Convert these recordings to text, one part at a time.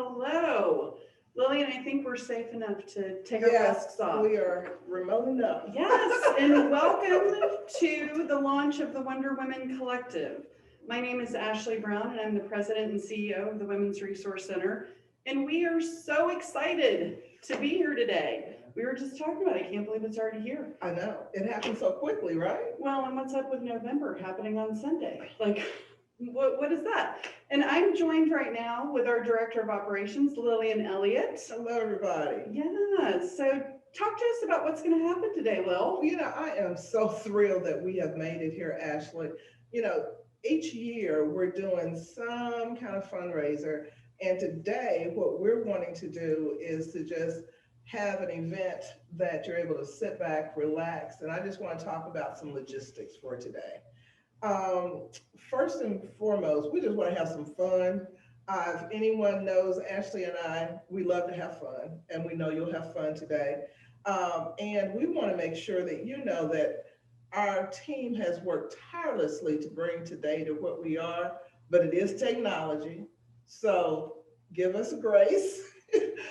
Hello. Lillian, I think we're safe enough to take our Yes, masks off. we are remote enough. Yes, and welcome to the launch of the Wonder Women Collective. My name is Ashley Brown, and I'm the president and CEO of the Women's Resource Center. And we are so excited to be here today. We were just talking about it. I can't believe it's already here. I know, it happened so quickly, right? Well, and what's up with November happening on Sunday? Like, what is that? And I'm joined right now with our Director of Operations, Lillian Elliott. Hello, everybody. Yeah, so talk to us about what's going to happen today, Lil. You know, I am so thrilled that we have made it here, Ashley. You know, each year we're doing some kind of fundraiser. And today, what we're wanting to do is to just have an event that you're able to sit back, relax. And I just want to talk about some logistics for today. First and foremost, we just want to have some fun. If anyone knows Ashley and I, we love to have fun, and we know you'll have fun today. And we want to make sure that you know that our team has worked tirelessly to bring today to what we are, but it is technology. So give us grace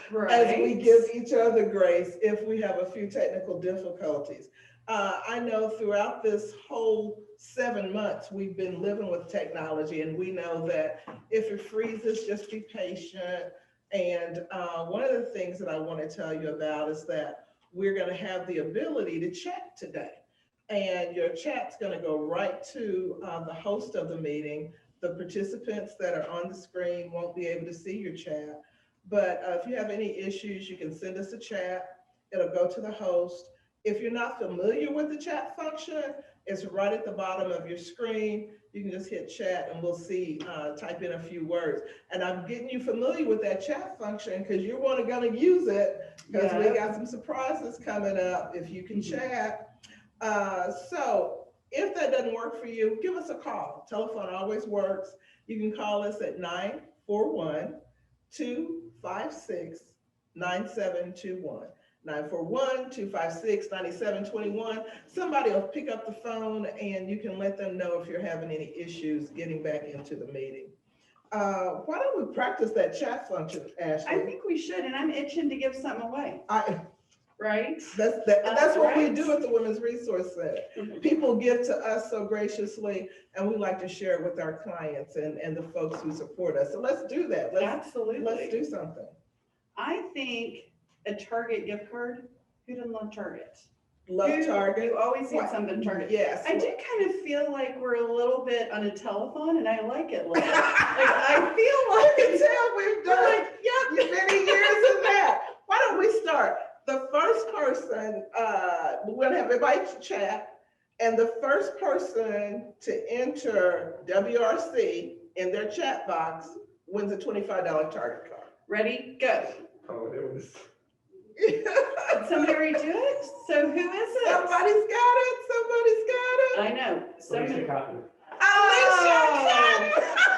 Right. as we give each other grace if we have a few technical difficulties. I know throughout this whole 7 months, we've been living with technology, and we know that if it freezes, just be patient. And one of the things that I want to tell you about is that we're going to have the ability to chat today. And your chat's going to go right to the host of the meeting. The participants that are on the screen won't be able to see your chat. But if you have any issues, you can send us a chat. It'll go to the host. If you're not familiar with the chat function, it's right at the bottom of your screen. You can just hit chat and we'll see, type in a few words. And I'm getting you familiar with that chat function because you're going to use it because we got some surprises coming up if you can chat. So if that doesn't work for you, give us a call. Telephone always works. You can call us at 941-256-9721. 941-256-9721. Somebody will pick up the phone and you can let them know if you're having any issues getting back into the meeting. Why don't we practice that chat function, Ashley? I think we should, and I'm itching to give something away. Right? That's what we right. do at the Women's Resource Center. People give to us so graciously, and we like to share it with our clients and the folks who support us. So let's do that. Absolutely. Let's do something. I think a Target gift card. Who doesn't love Target? Target. You always need something Target. Yes. I do kind of feel like we're a little bit on a telephone, and I like it. Like I feel like you can tell we've done many years of that. Why don't we start? The first person, we're going to have everybody chat, and the first person to enter WRC in their chat box wins a $25 Target card. Ready? Go. Oh, it was. Did somebody already do it? So who is it? Somebody's got it. Somebody's got it. I know. Alicia Cotton. Oh,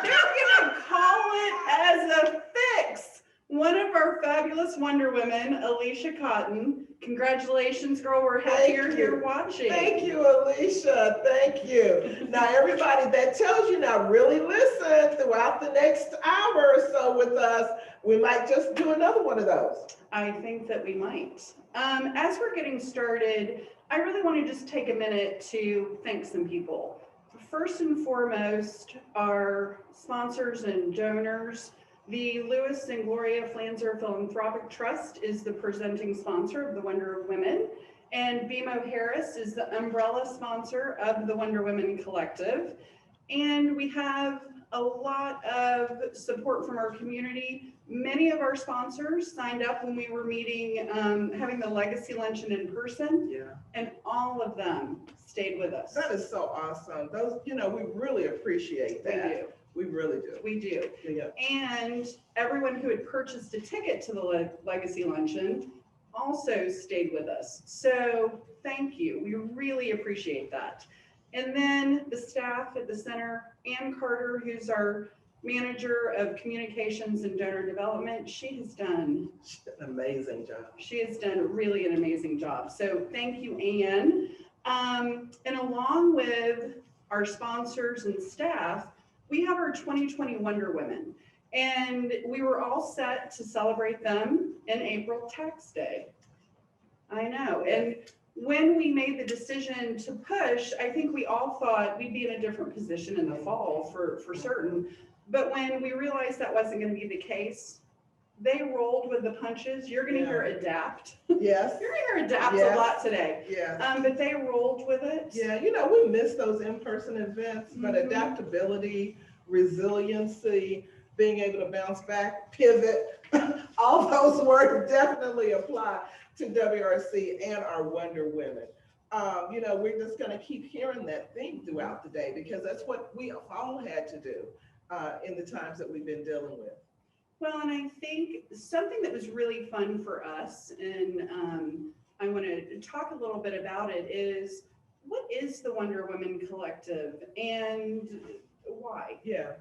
they're gonna call it as a fix. One of our fabulous Wonder Women, Alicia Cotton. Congratulations, girl. We're happy you're here watching. Thank you, Alicia. Thank you. Now, everybody, that tells you now really listen throughout the next hour or so with us. We might just do another one of those. I think that we might. As we're getting started, I really want to just take a minute to thank some people. First and foremost, our sponsors and donors. The Lewis and Gloria Flanzer Philanthropic Trust is the presenting sponsor of the Wonder Women, and BMO Harris is the umbrella sponsor of the Wonder Women Collective. And we have a lot of support from our community. Many of our sponsors signed up when we were meeting, having the Legacy Luncheon in person, and all of them stayed with us. That is so awesome. Those, we really appreciate that. We do. We really do. We do. Yeah. And everyone who had purchased a ticket to the Legacy Luncheon also stayed with us. So thank you. We really appreciate that. And then the staff at the center, Ann Carter, who's our manager of communications and donor development, she has done an amazing job. She has done really an amazing job. So thank you, Ann. And along with our sponsors and staff, we have our 2020 Wonder Women. And we were all set to celebrate them in April Tax Day. I know. And when we made the decision to push, I think we all thought we'd be in a different position in the fall for certain. But when we realized that wasn't going to be the case, they rolled with the punches. You're going to hear adapt. Yes. You're going to hear adapt a lot today. Yeah. But they rolled with it. Yeah, we miss those in-person events, but adaptability, resiliency, being able to bounce back, pivot, all those words definitely apply to WRC and our Wonder Women. We're just going to keep hearing that theme throughout the day because that's what we all had to do in the times that we've been dealing with. Well, and I think something that was really fun for us, and I want to talk a little bit about it, is what is the Wonder Women Collective and why? Yeah.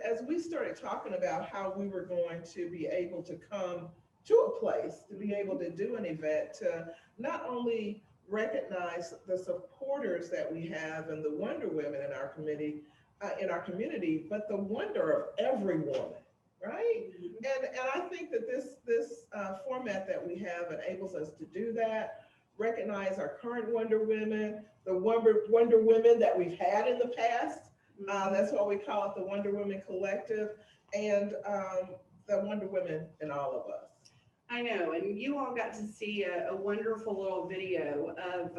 As we started talking about how we were going to be able to come to a place, to be able to do an event, to not only recognize the supporters that we have and the Wonder Women in our community, but the wonder of every woman, right? And I think that this format that we have enables us to do that, recognize our current Wonder Women, the Wonder Women that we've had in the past. That's why we call it the Wonder Women Collective, and the Wonder Women in all of us. I know, and you all got to see a wonderful little video of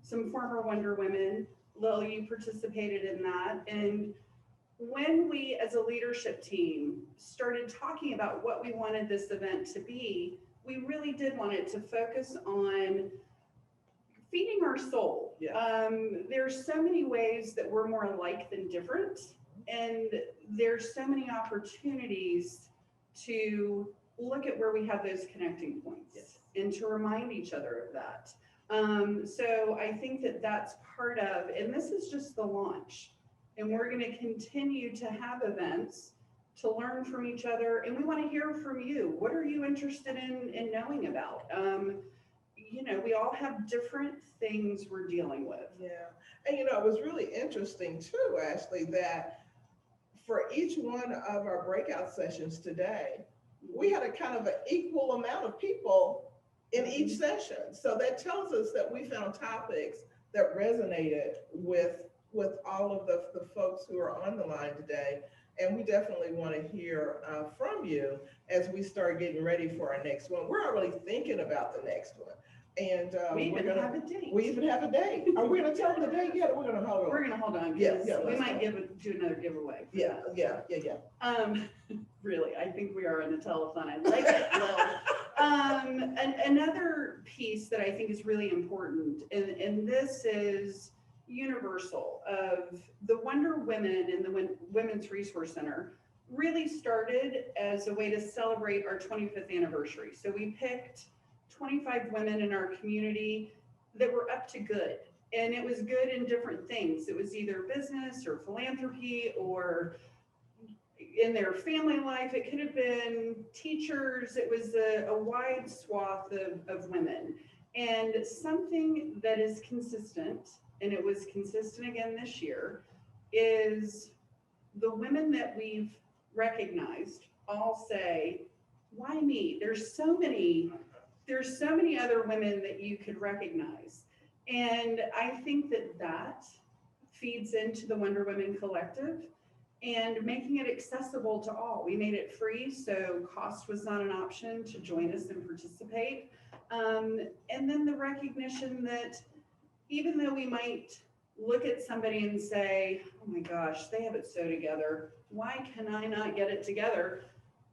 some former Wonder Women. Lil, you participated in that. And when we, as a leadership team, started talking about what we wanted this event to be, we really did want it to focus on feeding our soul. Yeah. There's so many ways that we're more alike than different, and there's so many opportunities to look at where we have those connecting points and to remind each other of that. So I think that that's part of, and this is just the launch, and we're going to continue to have events to learn from each other, and we want to hear from you. What are you interested in knowing about? We all have different things we're dealing with. Yeah, and it was really interesting too, Ashley, that for each one of our breakout sessions today, we had a kind of an equal amount of people in each session. So that tells us that we found topics that resonated with all of the folks who are on the line today. And we definitely want to hear from you as we start getting ready for our next one. We're already thinking about the next one. And we even have a date. We even have a date. Are we going to tell them the date yet, or we're going to hold on? We're going to hold on. Yeah, we might do another giveaway. Yeah. Really, I think we are on the telethon. I like it. Another piece that I think is really important, and this is universal, of the Wonder Women and the Women's Resource Center really started as a way to celebrate our 25th anniversary. So we picked 25 women in our community that were up to good. And it was good in different things. It was either business or philanthropy or in their family life. It could have been teachers. It was a wide swath of women. And something that is consistent, and it was consistent again this year, is the women that we've recognized all say, why me? There's so many other women that you could recognize. And I think that feeds into the Wonder Women Collective and making it accessible to all. We made it free, so cost was not an option to join us and participate. And then the recognition that even though we might look at somebody and say, oh my gosh, they have it so together, why can I not get it together?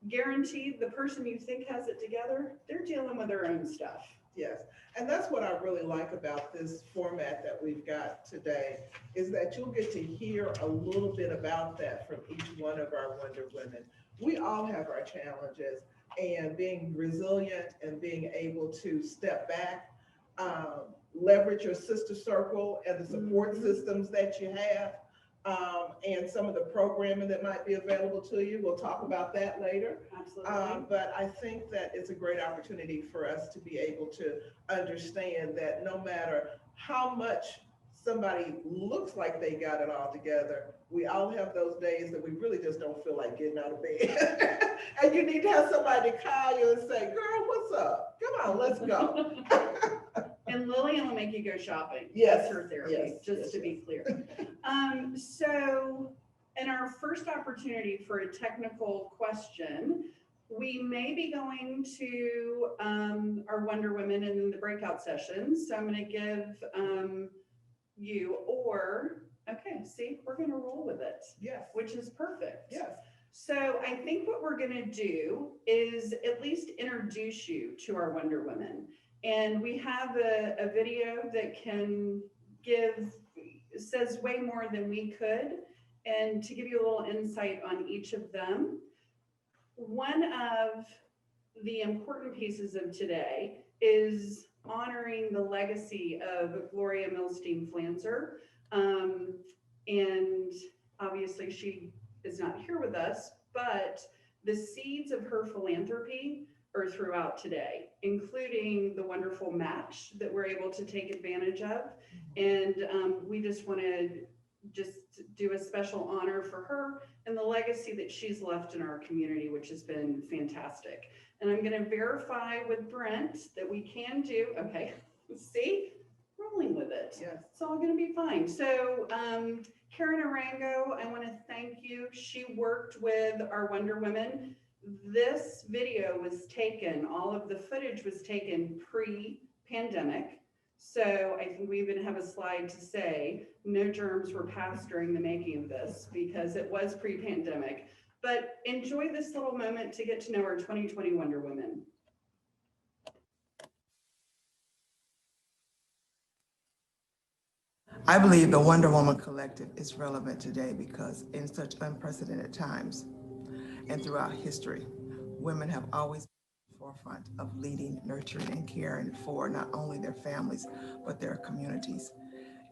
Guaranteed, the person you think has it together, they're dealing with their own stuff. Yes, and that's what I really like about this format that we've got today, is that you'll get to hear a little bit about that from each one of our Wonder Women. We all have our challenges, and being resilient and being able to step back, leverage your sister circle and the support systems that you have, and some of the programming that might be available to you. We'll talk about that later. Absolutely. But I think that it's a great opportunity for us to be able to understand that no matter how much somebody looks like they got it all together, we all have those days that we really just don't feel like getting out of bed. And you need to have somebody call you and say, girl, what's up? Come on, let's go. And Lillian will make you go shopping. Yes, That's her therapy, yes, just yes, to be clear. So in our first opportunity for a technical question, we may be going to our Wonder Women in the breakout sessions. So I'm going to give okay, see, we're going to roll with it. Yes. Which is perfect. Yes. So I think what we're going to do is at least introduce you to our Wonder Women. And we have a video that says way more than we could, and to give you a little insight on each of them. One of the important pieces of today is honoring the legacy of Gloria Milstein-Flanzer. And obviously she is not here with us, but the seeds of her philanthropy are throughout today, including the wonderful match that we're able to take advantage of. And we just want to do a special honor for her and the legacy that she's left in our community, which has been fantastic. And I'm going to verify with Brent that we can do, okay, see, rolling with it. Yes. It's all going to be fine. So Karen Arango, I want to thank you. She worked with our Wonder Women. This video was taken, all of the footage was taken pre-pandemic. So I think we even have a slide to say no germs were passed during the making of this because it was pre-pandemic. But enjoy this little moment to get to know our 2020 Wonder Women. I believe the Wonder Woman Collective is relevant today because in such unprecedented times and throughout history, women have always been at the forefront of leading, nurturing, and caring for not only their families, but their communities.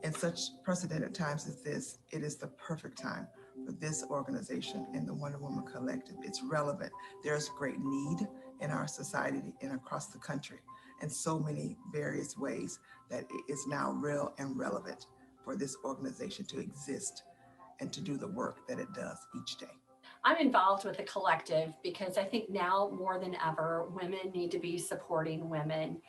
In such precedented times as this, it is the perfect time for this organization and the Wonder Woman Collective. It's relevant. There's great need in our society and across the country in so many various ways that it is now real and relevant for this organization to exist and to do the work that it does each day. I'm involved with the collective because I think now more than ever, women need to be supporting women.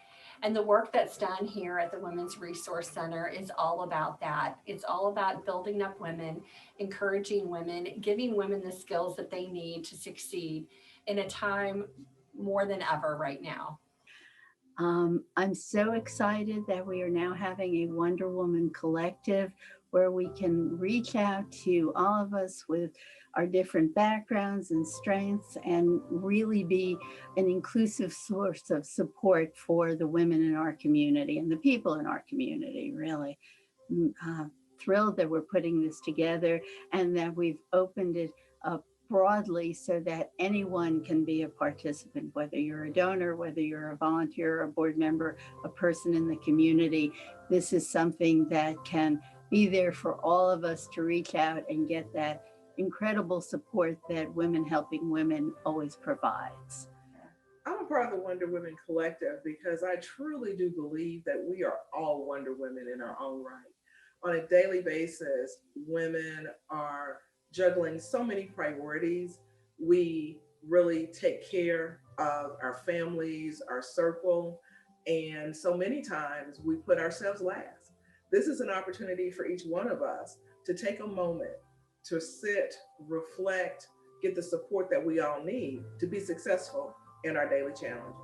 And the work that's done here at the Women's Resource Center is all about that. It's all about building up women, encouraging women, giving women the skills that they need to succeed in a time more than ever right now. I'm so excited that we are now having a Wonder Woman collective where we can reach out to all of us with our different backgrounds and strengths and really be an inclusive source of support for the women in our community and the people in our community, really. Thrilled that we're putting this together and that we've opened it up broadly so that anyone can be a participant, whether you're a donor, whether you're a volunteer, a board member, a person in the community. This is something that can be there for all of us to reach out and get that incredible support that Women Helping Women always provides. I'm a part of the Wonder Women Collective because I truly do believe that we are all Wonder Women in our own right. On a daily basis, women are juggling so many priorities. We really take care of our families, our circle, and so many times we put ourselves last. This is an opportunity for each one of us to take a moment to sit, reflect, get the support that we all need to be successful in our daily challenges.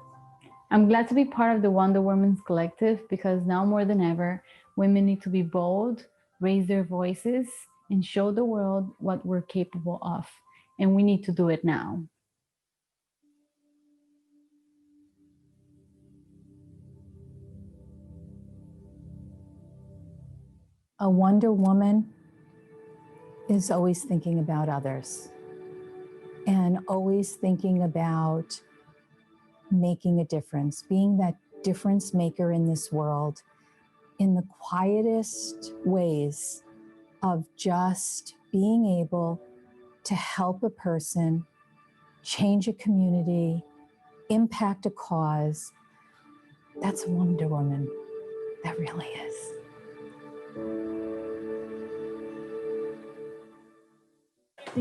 I'm glad to be part of the Wonder Women's Collective because now more than ever, women need to be bold, raise their voices, and show the world what we're capable of. And we need to do it now. A Wonder Woman is always thinking about others and always thinking about making a difference, being that difference maker in this world in the quietest ways of just being able to help a person, change a community, impact a cause. That's Wonder Woman. That really is. I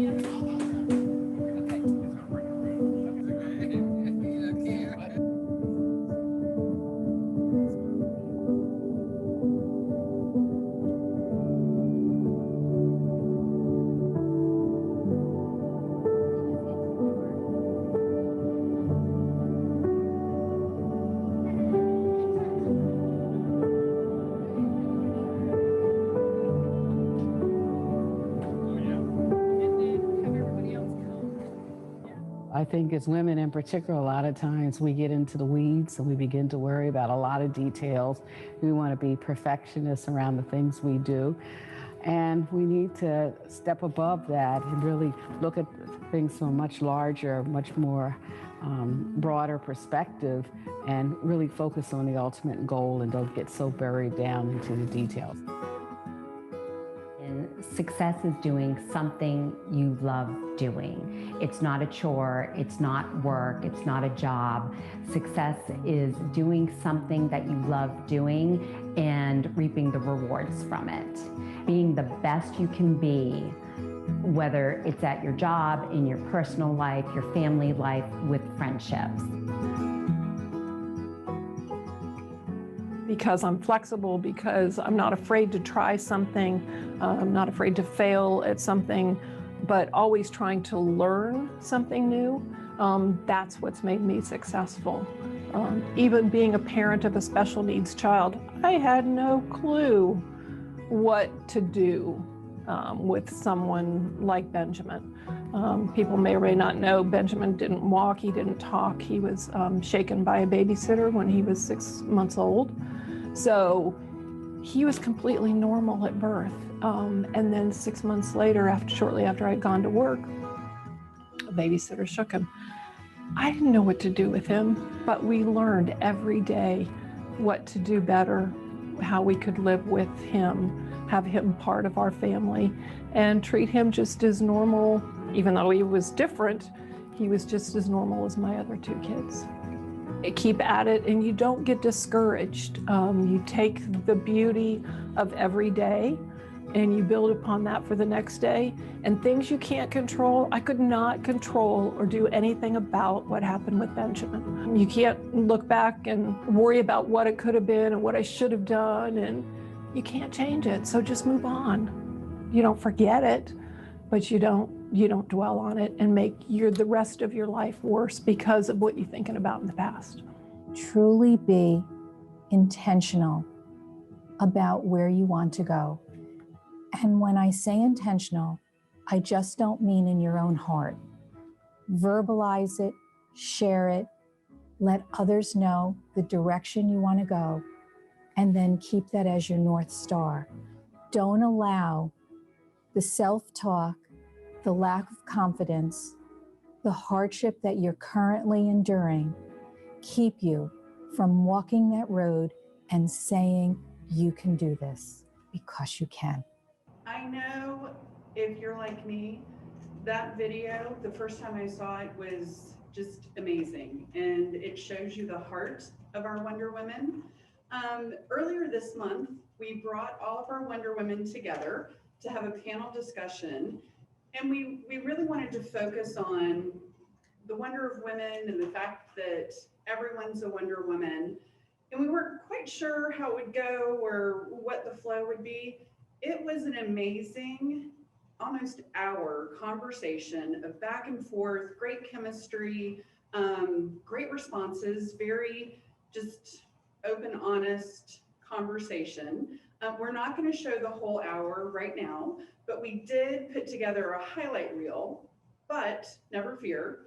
think as women in particular, a lot of times we get into the weeds and we begin to worry about a lot of details. We want to be perfectionists around the things we do. And we need to step above that and really look at things from a much larger, much more broader perspective and really focus on the ultimate goal and don't get so buried down into the details. And success is doing something you love doing. It's not a chore, it's not work, it's not a job. Success is doing something that you love doing and reaping the rewards from it. Being the best you can be, whether it's at your job, in your personal life, your family life, with friendships. Because I'm flexible, because I'm not afraid to try something, I'm not afraid to fail at something, but always trying to learn something new. That's what's made me successful. Even being a parent of a special needs child, I had no clue what to do with someone like Benjamin. People may or may not know Benjamin didn't walk, he didn't talk. He was shaken by a babysitter when he was 6 months old. So he was completely normal at birth. And then 6 months later, shortly after I'd gone to work, a babysitter shook him. I didn't know what to do with him, but we learned every day what to do better, how we could live with him, have him part of our family, and treat him just as normal. Even though he was different, he was just as normal as my other 2 kids. Keep at it and you don't get discouraged. You take the beauty of every day and you build upon that for the next day. And things you can't control, I could not control or do anything about what happened with Benjamin. You can't look back and worry about what it could have been and what I should have done, and you can't change it, so just move on. You don't forget it, but you don't dwell on it and make the rest of your life worse because of what you're thinking about in the past. Truly be intentional about where you want to go. And when I say intentional, I just don't mean in your own heart. Verbalize it, share it, let others know the direction you want to go, and then keep that as your North Star. Don't allow the self-talk, the lack of confidence, the hardship that you're currently enduring keep you from walking that road and saying, you can do this, because you can. I know if you're like me, that video, the first time I saw it was just amazing. And it shows you the heart of our Wonder Women. Earlier this month, we brought all of our Wonder Women together to have a panel discussion. And we really wanted to focus on the wonder of women and the fact that everyone's a Wonder Woman. And we weren't quite sure how it would go or what the flow would be. It was an amazing, almost hour conversation of back and forth, great chemistry, great responses, very just open, honest conversation. We're not going to show the whole hour right now, but we did put together a highlight reel. But never fear,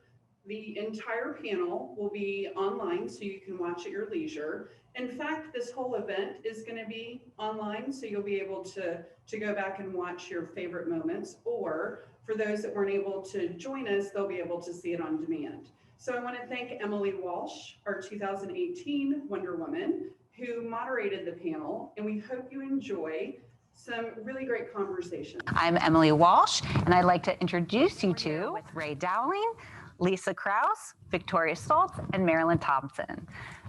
the entire panel will be online so you can watch at your leisure. In fact, this whole event is going to be online, so you'll be able to go back and watch your favorite moments, or for those that weren't able to join us, they'll be able to see it on demand. So I want to thank Emily Walsh, our 2018 Wonder Woman, who moderated the panel, and we hope you enjoy some really great conversation. I'm Emily Walsh, and I'd like to introduce you to with Ray Dowling, Lisa Krause, Victoria Stoltz, and Marilyn Thompson.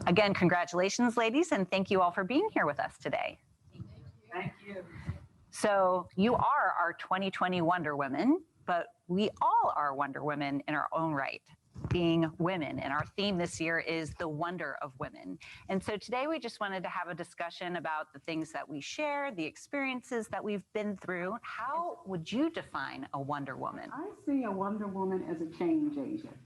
Again, congratulations, ladies, and thank you all for being here with us today. Thank you. So you are our 2020 Wonder Women. but we all are Wonder Women in our own right, being women. And our theme this year is the wonder of women. And so today we just wanted to have a discussion about the things that we share, the experiences that we've been through. How would you define a Wonder Woman? I see a Wonder Woman as a change agent.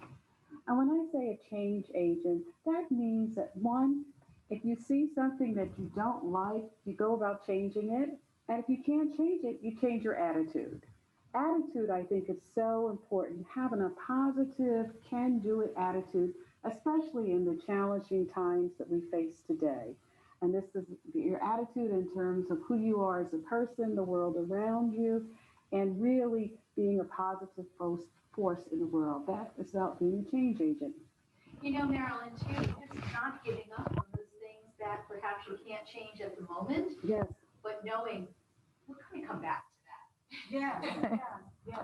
And when I say a change agent, that means that one, if you see something that you don't like, you go about changing it. And if you can't change it, you change your attitude. Attitude, I think, is so important. Having a positive, can-do-it attitude, especially in the challenging times that we face today. And this is your attitude in terms of who you are as a person, the world around you, and really being a positive force in the world. That is about being a change agent. You know, Marilyn, too, it's not giving up on those things that perhaps you can't change at the moment. Yes. But knowing we're going to come back to that. Yes, yes,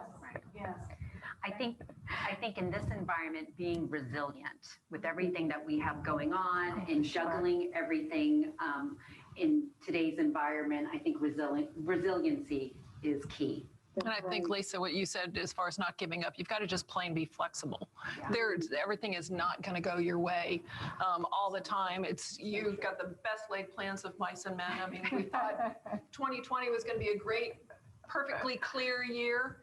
yes. I think in this environment, being resilient with everything that we have going on and juggling everything in today's environment, I think resiliency is key. And I think, Lisa, what you said as far as not giving up, you've got to just plain be flexible. Everything is not going to go your way all the time. You've got the best laid plans of mice and men. I mean, we thought 2020 was going to be a great, perfectly clear year,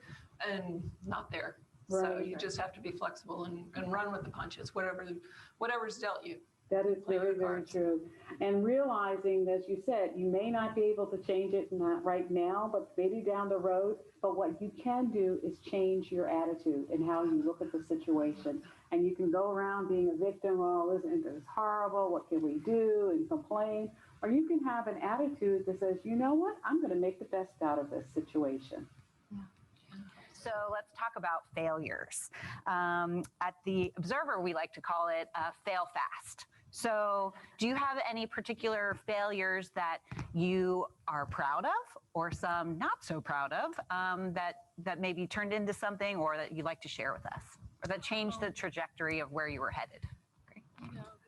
and not there. So you just have to be flexible and run with the punches, whatever's dealt you. That is very, very true. And realizing, as you said, you may not be able to change it not right now, but maybe down the road. But what you can do is change your attitude and how you look at the situation. And you can go around being a victim, oh, isn't this horrible? What can we do? And complain. Or you can have an attitude that says, you know what? I'm going to make the best out of this situation. So let's talk about failures. At the Observer, we like to call it fail fast. So do you have any particular failures that you are proud of or some not so proud of that maybe turned into something or that you'd like to share with us or that changed the trajectory of where you were headed?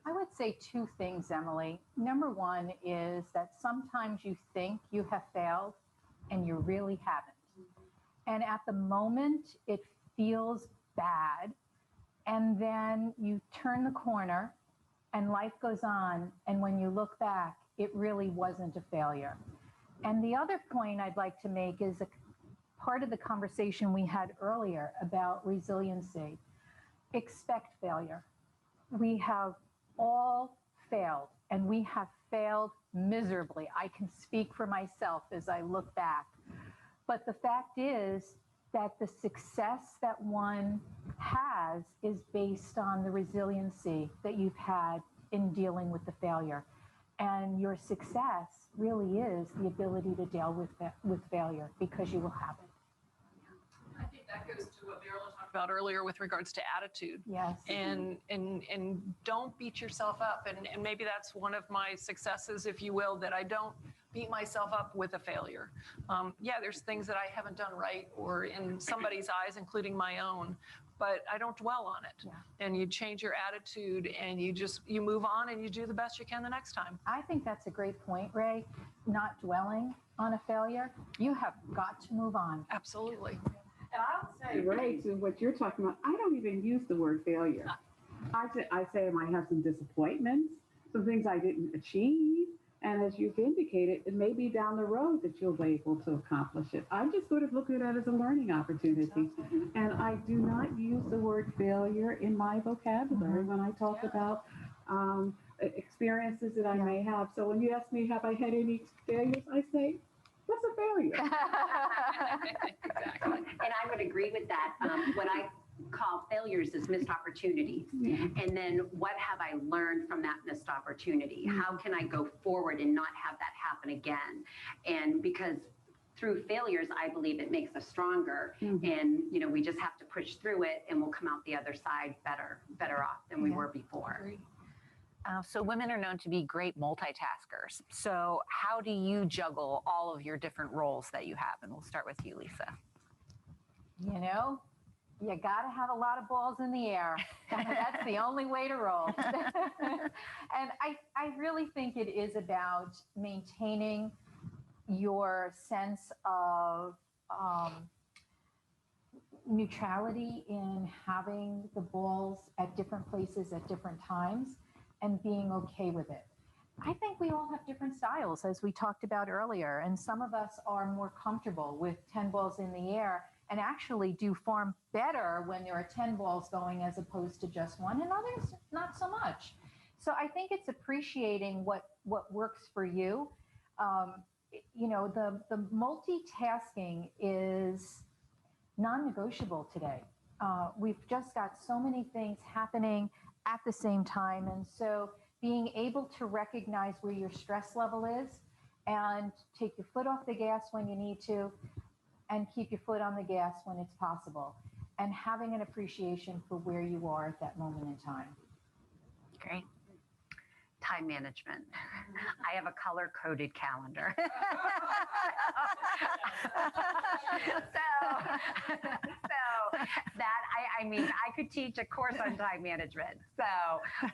I would say two things, Emily. Number one is that sometimes you think you have failed and you really haven't. And at the moment, it feels bad. And then you turn the corner and life goes on. And when you look back, it really wasn't a failure. And the other point I'd like to make is a part of the conversation we had earlier about resiliency. Expect failure. We have all failed, and we have failed miserably. I can speak for myself as I look back. But the fact is that the success that one has is based on the resiliency that you've had in dealing with the failure. And your success really is the ability to deal with failure because you will have it. I think that goes to what Marilyn talked about earlier with regards to attitude. Yes. And don't beat yourself up. And maybe that's one of my successes, if you will, that I don't beat myself up with a failure. There's things that I haven't done right or in somebody's eyes, including my own, but I don't dwell on it. Yeah. And you change your attitude and you move on and you do the best you can the next time. I think that's a great point, Ray. Not dwelling on a failure. You have got to move on. Absolutely. And I'll say, Ray, to what you're talking about, I don't even use the word failure. I say I might have some disappointments, some things I didn't achieve. And as you've indicated, it may be down the road that you'll be able to accomplish it. I just sort of look at it as a learning opportunity. And I do not use the word failure in my vocabulary when I talk about experiences that I may have. So when you ask me, have I had any failures, I say, what's a failure? Exactly. And I would agree with that. What I call failures is missed opportunities. Yeah. And then what have I learned from that missed opportunity? Mm-hmm. How can I go forward and not have that happen again? And because through failures, I believe it makes us stronger. Mm-hmm. And, we just have to push through it and we'll come out the other side better off than we were before. So women are known to be great multitaskers. So how do you juggle all of your different roles that you have? And we'll start with you, Lisa. You got to have a lot of balls in the air. That's the only way to roll. And I really think it is about maintaining your sense of neutrality in having the balls at different places at different times and being okay with it. I think we all have different styles, as we talked about earlier, and some of us are more comfortable with 10 balls in the air and actually do far better when there are 10 balls going as opposed to just one, and others not so much. So I think it's appreciating what works for you. You know, the multitasking is non-negotiable today. We've just got so many things happening at the same time. And so being able to recognize where your stress level is and take your foot off the gas when you need to and keep your foot on the gas when it's possible, and having an appreciation for where you are at that moment in time. Great. Time management. I have a color-coded calendar. so that, I mean, I could teach a course on time management. So,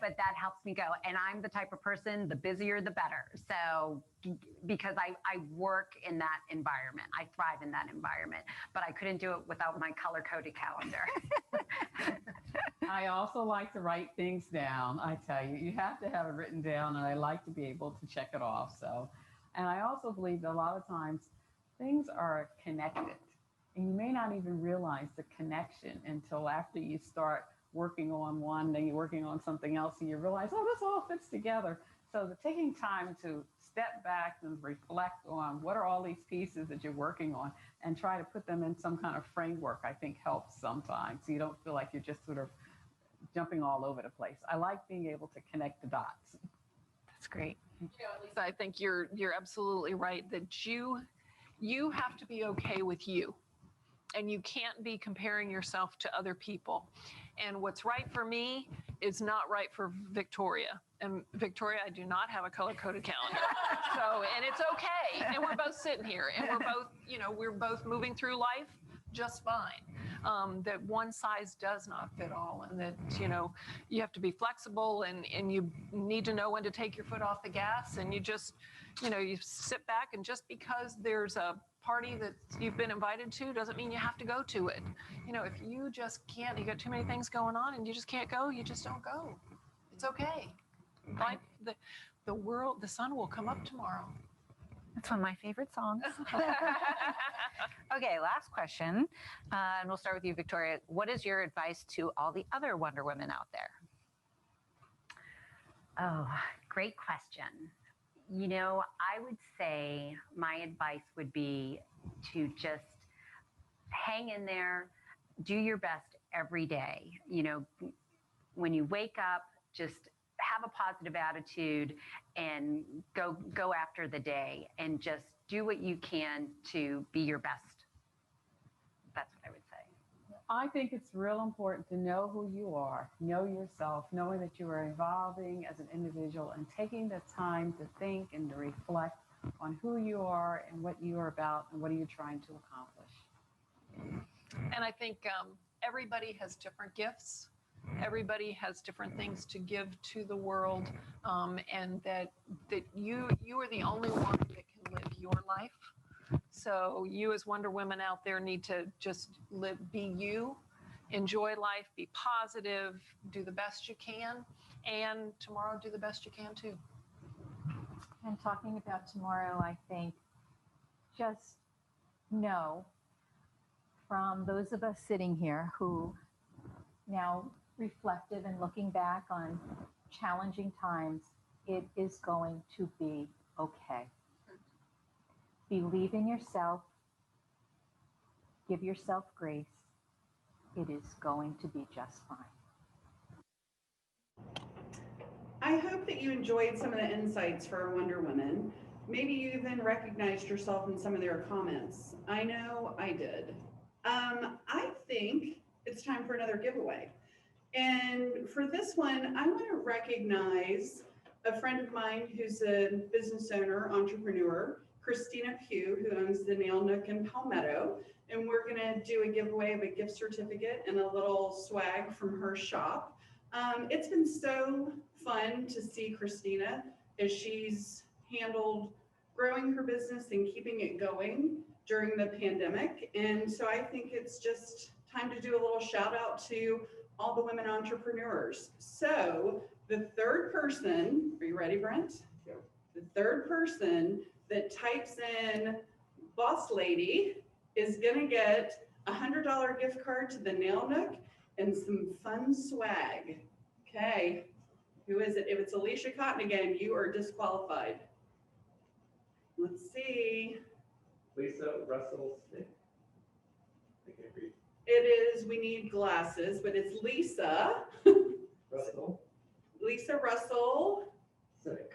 but that helps me go. And I'm the type of person, the busier, the better. So, because I work in that environment. I thrive in that environment, but I couldn't do it without my color-coded calendar. I also like to write things down. I tell you, you have to have it written down, and I like to be able to check it off. So, and I also believe that a lot of times things are connected, and you may not even realize the connection until after you start working on one, then you're working on something else, and you realize, oh, this all fits together. So the taking time to step back and reflect on what are all these pieces that you're working on and try to put them in some kind of framework, I think helps sometimes. So you don't feel like you're just sort of jumping all over the place. I like being able to connect the dots. That's great. You know, Lisa, I think you're absolutely right that you have to be okay with you, and you can't be comparing yourself to other people. And what's right for me is not right for Victoria. And Victoria, I do not have a color-coded calendar. So, and it's okay. And we're both sitting here, and we're both, you know, we're both moving through life just fine. That one size does not fit all, and that, you know, you have to be flexible, and you need to know when to take your foot off the gas, and you just, you know, you sit back, and just because there's a party that you've been invited to doesn't mean you have to go to it. You know, if you just can't, you got too many things going on and you just can't go, you just don't go. It's okay. Like the world, the sun will come up tomorrow. That's one of my favorite songs. Okay, last question. And we'll start with you, Victoria. What is your advice to all the other Wonder Women out there? Oh, great question. You know, I would say my advice would be to just hang in there, do your best every day. You know, when you wake up, just have a positive attitude and go after the day and just do what you can to be your best. That's what I would say. I think it's real important to know who you are, know yourself, knowing that you are evolving as an individual and taking the time to think and to reflect on who you are and what you are about and what are you trying to accomplish. And I think everybody has different gifts. Everybody has different things to give to the world, and that you are the only one that can live your life. So you as Wonder Women out there need to just be you, enjoy life, be positive, do the best you can, and tomorrow do the best you can too. And talking about tomorrow, I think just know from those of us sitting here who now reflective and looking back on challenging times, it is going to be okay. Believe in yourself. Give yourself grace. It is going to be just fine. I hope that you enjoyed some of the insights for our Wonder Women. Maybe you even recognized yourself in some of their comments. I know I did. I think it's time for another giveaway. And for this one, I want to recognize a friend of mine who's a business owner, entrepreneur, Christina Pugh, who owns the Nail Nook in Palmetto. And we're going to do a giveaway of a gift certificate and a little swag from her shop. It's been so fun to see Christina as she's handled growing her business and keeping it going during the pandemic. And so I think it's just time to do a little shout out to all the women entrepreneurs. So the third person, are you ready, Brent? Yeah. The third person that types in boss lady is gonna get a $100 gift card to the Nail Nook and some fun swag. Okay, who is it? If it's Alicia Cotton again, you are disqualified. Let's see. Lisa Russell Smith. I can't read. It is, we need glasses, but it's Lisa. Russell Lisa Russell. Sick.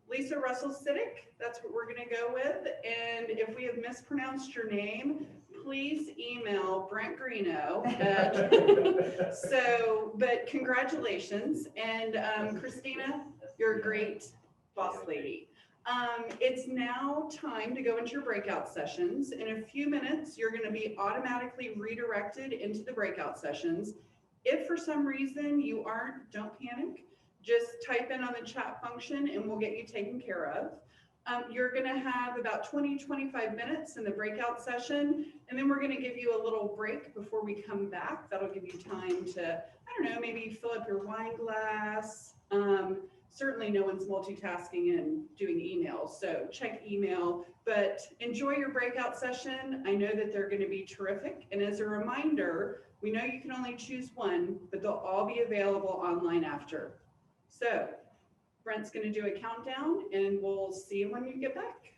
Lisa Russell Siddick, that's what we're gonna go with. And if we have mispronounced your name, please email Brent Greeno. But congratulations. And Christina, you're a great boss lady. It's now time to go into your breakout sessions. In a few minutes, you're gonna be automatically redirected into the breakout sessions. If for some reason you aren't, don't panic. Just type in on the chat function and we'll get you taken care of. You're gonna have about 20-25 minutes in the breakout session, and then we're gonna give you a little break before we come back. That'll give you time to, I don't know, maybe fill up your wine glass. Certainly no one's multitasking and doing emails, so check email, but enjoy your breakout session. I know that they're gonna be terrific. And as a reminder, we know you can only choose one, but they'll all be available online after. So Brent's gonna do a countdown and we'll see you when you get back.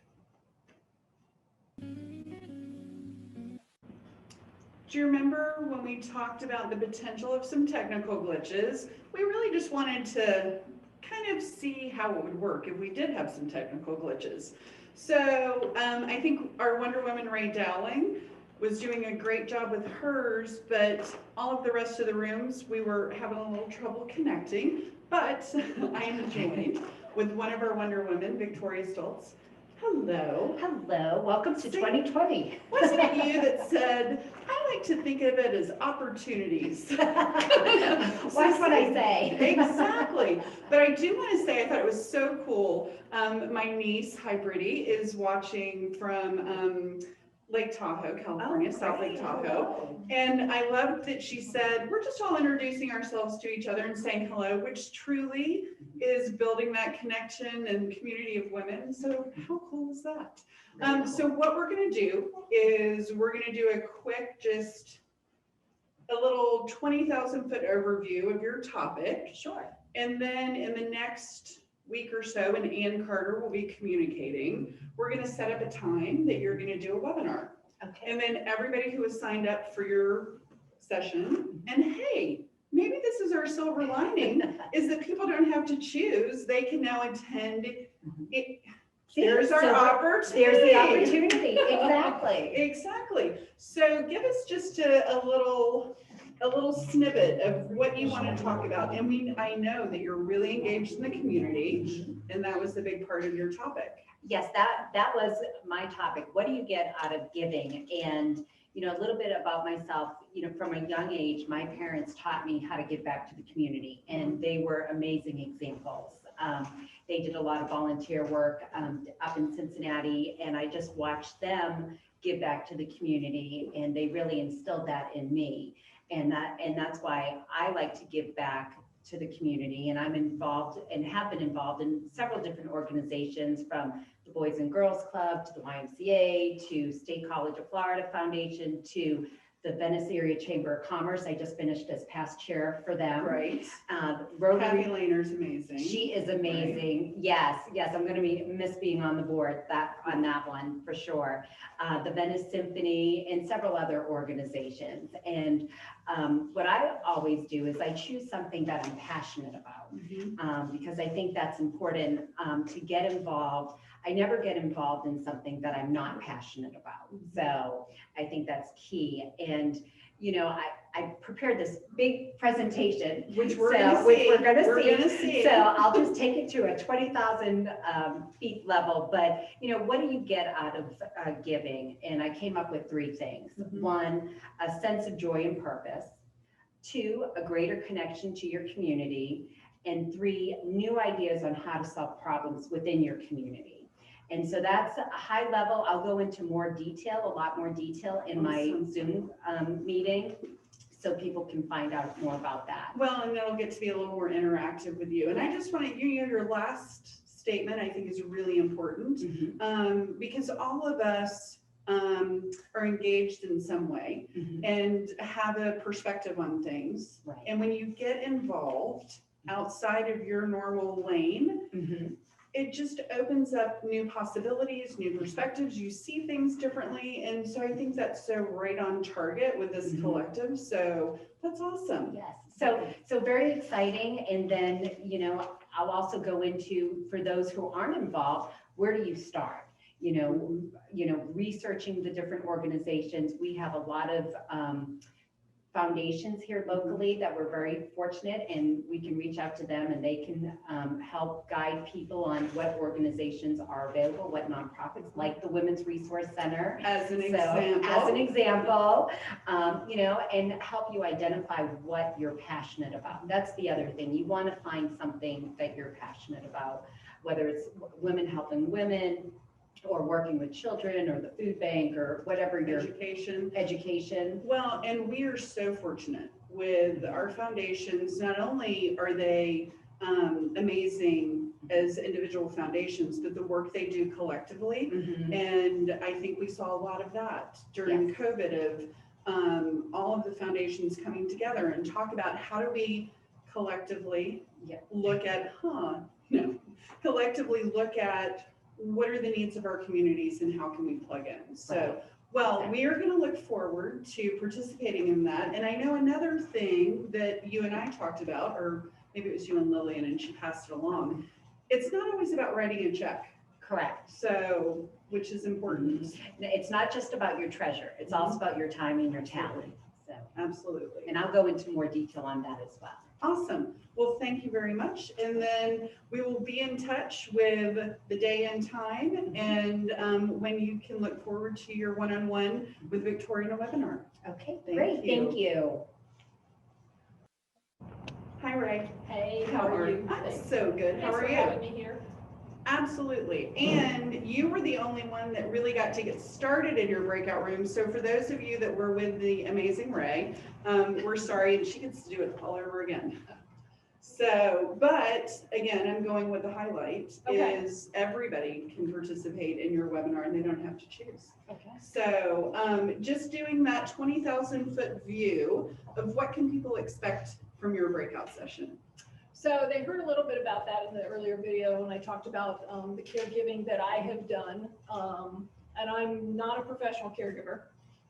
Do you remember when we talked about the potential of some technical glitches? We really just wanted to kind of see how it would work if we did have some technical glitches. So I think our Wonder Woman Ray Dowling was doing a great job with hers, but all of the rest of the rooms, we were having a little trouble connecting. But I am joined with one of our Wonder Women, Victoria Stoltz. Hello. Hello, welcome to 2020. Wasn't it you that said, I like to think of it as opportunities? That's what I say. Exactly. But I do want to say, I thought it was so cool. My niece, hi Brittany, is watching from Lake Tahoe, California, South Lake Tahoe. And I loved that she said, we're just all introducing ourselves to each other and saying hello, which truly is building that connection and community of women. So how cool is that? So what we're gonna do is we're gonna do a quick, just a little 20,000 foot overview of your topic. Sure. And then in the next week or so, and Ann Carter will be communicating, we're gonna set up a time that you're gonna do a webinar. Okay. And then everybody who has signed up for your session, and hey, maybe this is our silver lining, is that people don't have to choose, they can now attend it. There's our opportunity. There's the opportunity, exactly. Exactly. So give us just a little snippet of what you want to talk about. And I know that you're really engaged in the community, and that was the big part of your topic. Yes, that was my topic. What do you get out of giving? And a little bit about myself, from a young age, my parents taught me how to give back to the community, and they were amazing examples. They did a lot of volunteer work up in Cincinnati, and I just watched them give back to the community, and they really instilled that in me. And that's why I like to give back to the community. And I'm involved and have been involved in several different organizations, from the Boys and Girls Club to the YMCA to State College of Florida Foundation to the Venice Area Chamber of Commerce. I just finished as past chair for them. Right. Rotary. Kathy Lehner's amazing. She is amazing. Right. Yes, I'm going to miss being on the board on that one for sure. The Venice Symphony and several other organizations. And what I always do is I choose something that I'm passionate about, because I think that's important to get involved. I never get involved in something that I'm not passionate about. So I think that's key. And, I prepared this big presentation, which we're going to see. So I'll just take it to a 20,000 feet level. But, what do you get out of giving? And I came up with 3 things. 1, a sense of joy and purpose. 2, a greater connection to your community. And 3, new ideas on how to solve problems within your community. And so that's a high level. I'll go into more detail, a lot more detail in my Zoom meeting, so people can find out more about that. Well, and then I'll get to be a little more interactive with you. And I just want to, your last statement I think is really important, because all of us are engaged in some way and have a perspective on things. Right. And when you get involved outside of your normal lane, it just opens up new possibilities, new perspectives. You see things differently. And so I think that's so right on target with this collective. So that's awesome. Yes. So very exciting. And then, I'll also go into, for those who aren't involved, where do you start? Researching the different organizations. We have a lot of foundations here locally that we're very fortunate, and we can reach out to them and they can help guide people on what organizations are available, what nonprofits, like the Women's Resource Center. As an example. And help you identify what you're passionate about. That's the other thing. You want to find something that you're passionate about, whether it's women helping women, or working with children, or the food bank, or whatever your education. Well, and we are so fortunate with our foundations. Not only are they amazing as individual foundations, but the work they do collectively. And I think we saw a lot of that during COVID, of all of the foundations coming together and talk about how do we collectively look at, collectively look at what are the needs of our communities and how can we plug in? So, well, we are going to look forward to participating in that. And I know another thing that you and I talked about, or maybe it was you and Lillian and she passed it along. It's not always about writing a check. Correct. So, which is important. It's not just about your treasure. It's also about your time and your talent. So, absolutely. And I'll go into more detail on that as well. Awesome. Well, thank you very much. And then we will be in touch with the day and time, and when you can look forward to your one-on-one with Victoria in a webinar. Okay, great. Thank you. Hi, Ray. Hey, how are you? I'm so good. How are you? Thanks for having me here. Absolutely. And you were the only one that really got to get started in your breakout room. So for those of you that were with the amazing Ray, we're sorry, and she gets to do it all over again. So, but again, I'm going with the highlight is everybody can participate in your webinar and they don't have to choose. Okay. So just doing that 20,000 foot view of what can people expect from your breakout session. So they heard a little bit about that in the earlier video when I talked about the caregiving that I have done. And I'm not a professional caregiver.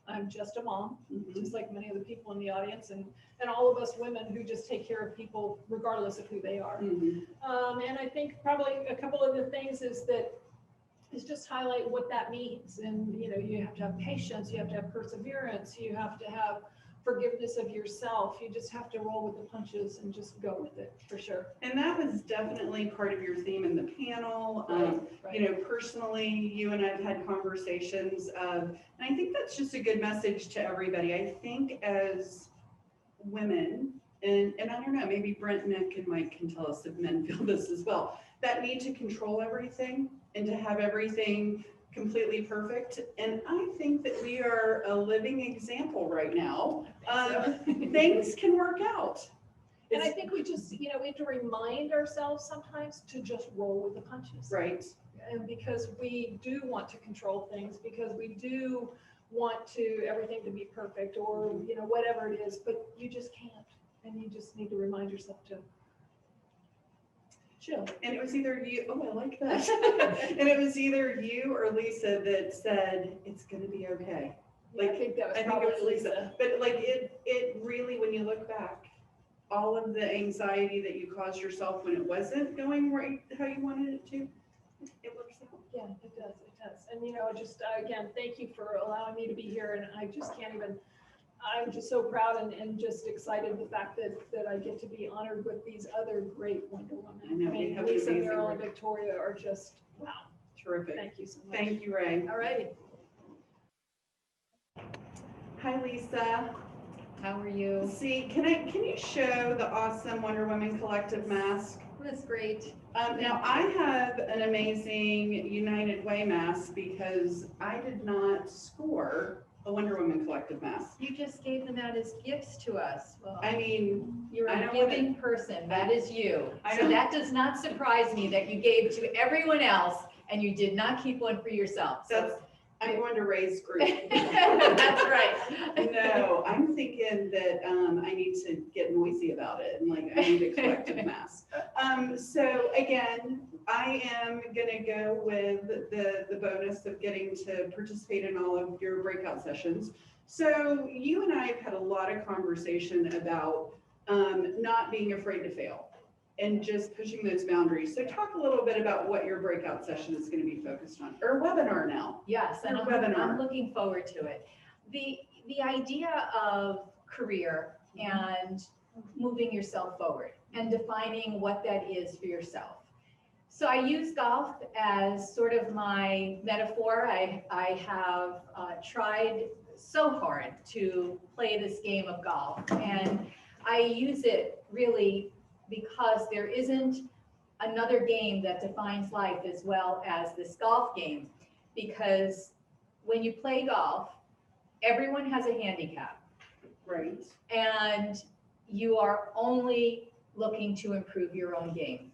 I'm just a mom, just like many of the people in the audience, and all of us women who just take care of people regardless of who they are. And I think probably a couple of the things is just highlight what that means. And you have to have patience, you have to have perseverance, you have to have forgiveness of yourself. You just have to roll with the punches and just go with it, for sure. And that was definitely part of your theme in the panel. Personally, you and I've had conversations and I think that's just a good message to everybody. I think as women, and I don't know, maybe Brent, Nick, and Mike can tell us if men feel this as well, that need to control everything and to have everything completely perfect. And I think that we are a living example right now. Things can work out. And I think we just, we have to remind ourselves sometimes to just roll with the punches. Right. And because we do want to control things, because we do want everything to be perfect, or, whatever it is, but you just can't. And you just need to remind yourself to chill. And it was either you, I like that. And it was either you or Lisa that said, it's going to be okay. I think that was probably Lisa. But it really, when you look back, all of the anxiety that you caused yourself when it wasn't going right how you wanted it to, it works out. Yeah, it does. And, just again, thank you for allowing me to be here. And I just can't even, I'm just so proud and just excited the fact that I get to be honored with these other great Wonder Women. I mean, Lisa, Meryl, and Victoria are just, wow. Terrific. Thank you so much. Thank you, Ray. All righty. Hi, Lisa. How are you? See, can you show the awesome Wonder Woman Collective mask? That's great. Now, I have an amazing United Way mask because I did not score a Wonder Woman Collective mask. You just gave them out as gifts to us. Well, I mean, you're I a don't wanna- giving person. That is you. I So don't- that does not surprise me that you gave to everyone else and you did not keep one for yourself. So I'm going to raise group. that's right. No, I'm thinking that I need to get noisy about it and like I need a collective mask. So again, I am gonna go with the bonus of getting to participate in all of your breakout sessions. So you and I have had a lot of conversation about not being afraid to fail and just pushing those boundaries. So talk a little bit about what your breakout session is going to be focused on, or webinar now. Yes, and Your I'm webinar. looking forward to it. The idea of career and moving yourself forward and defining what that is for yourself. So I use golf as sort of my metaphor. I have tried so hard to play this game of golf, and I use it really because there isn't another game that defines life as well as this golf game. Because when you play golf, everyone has a handicap. Right. And you are only looking to improve your own game,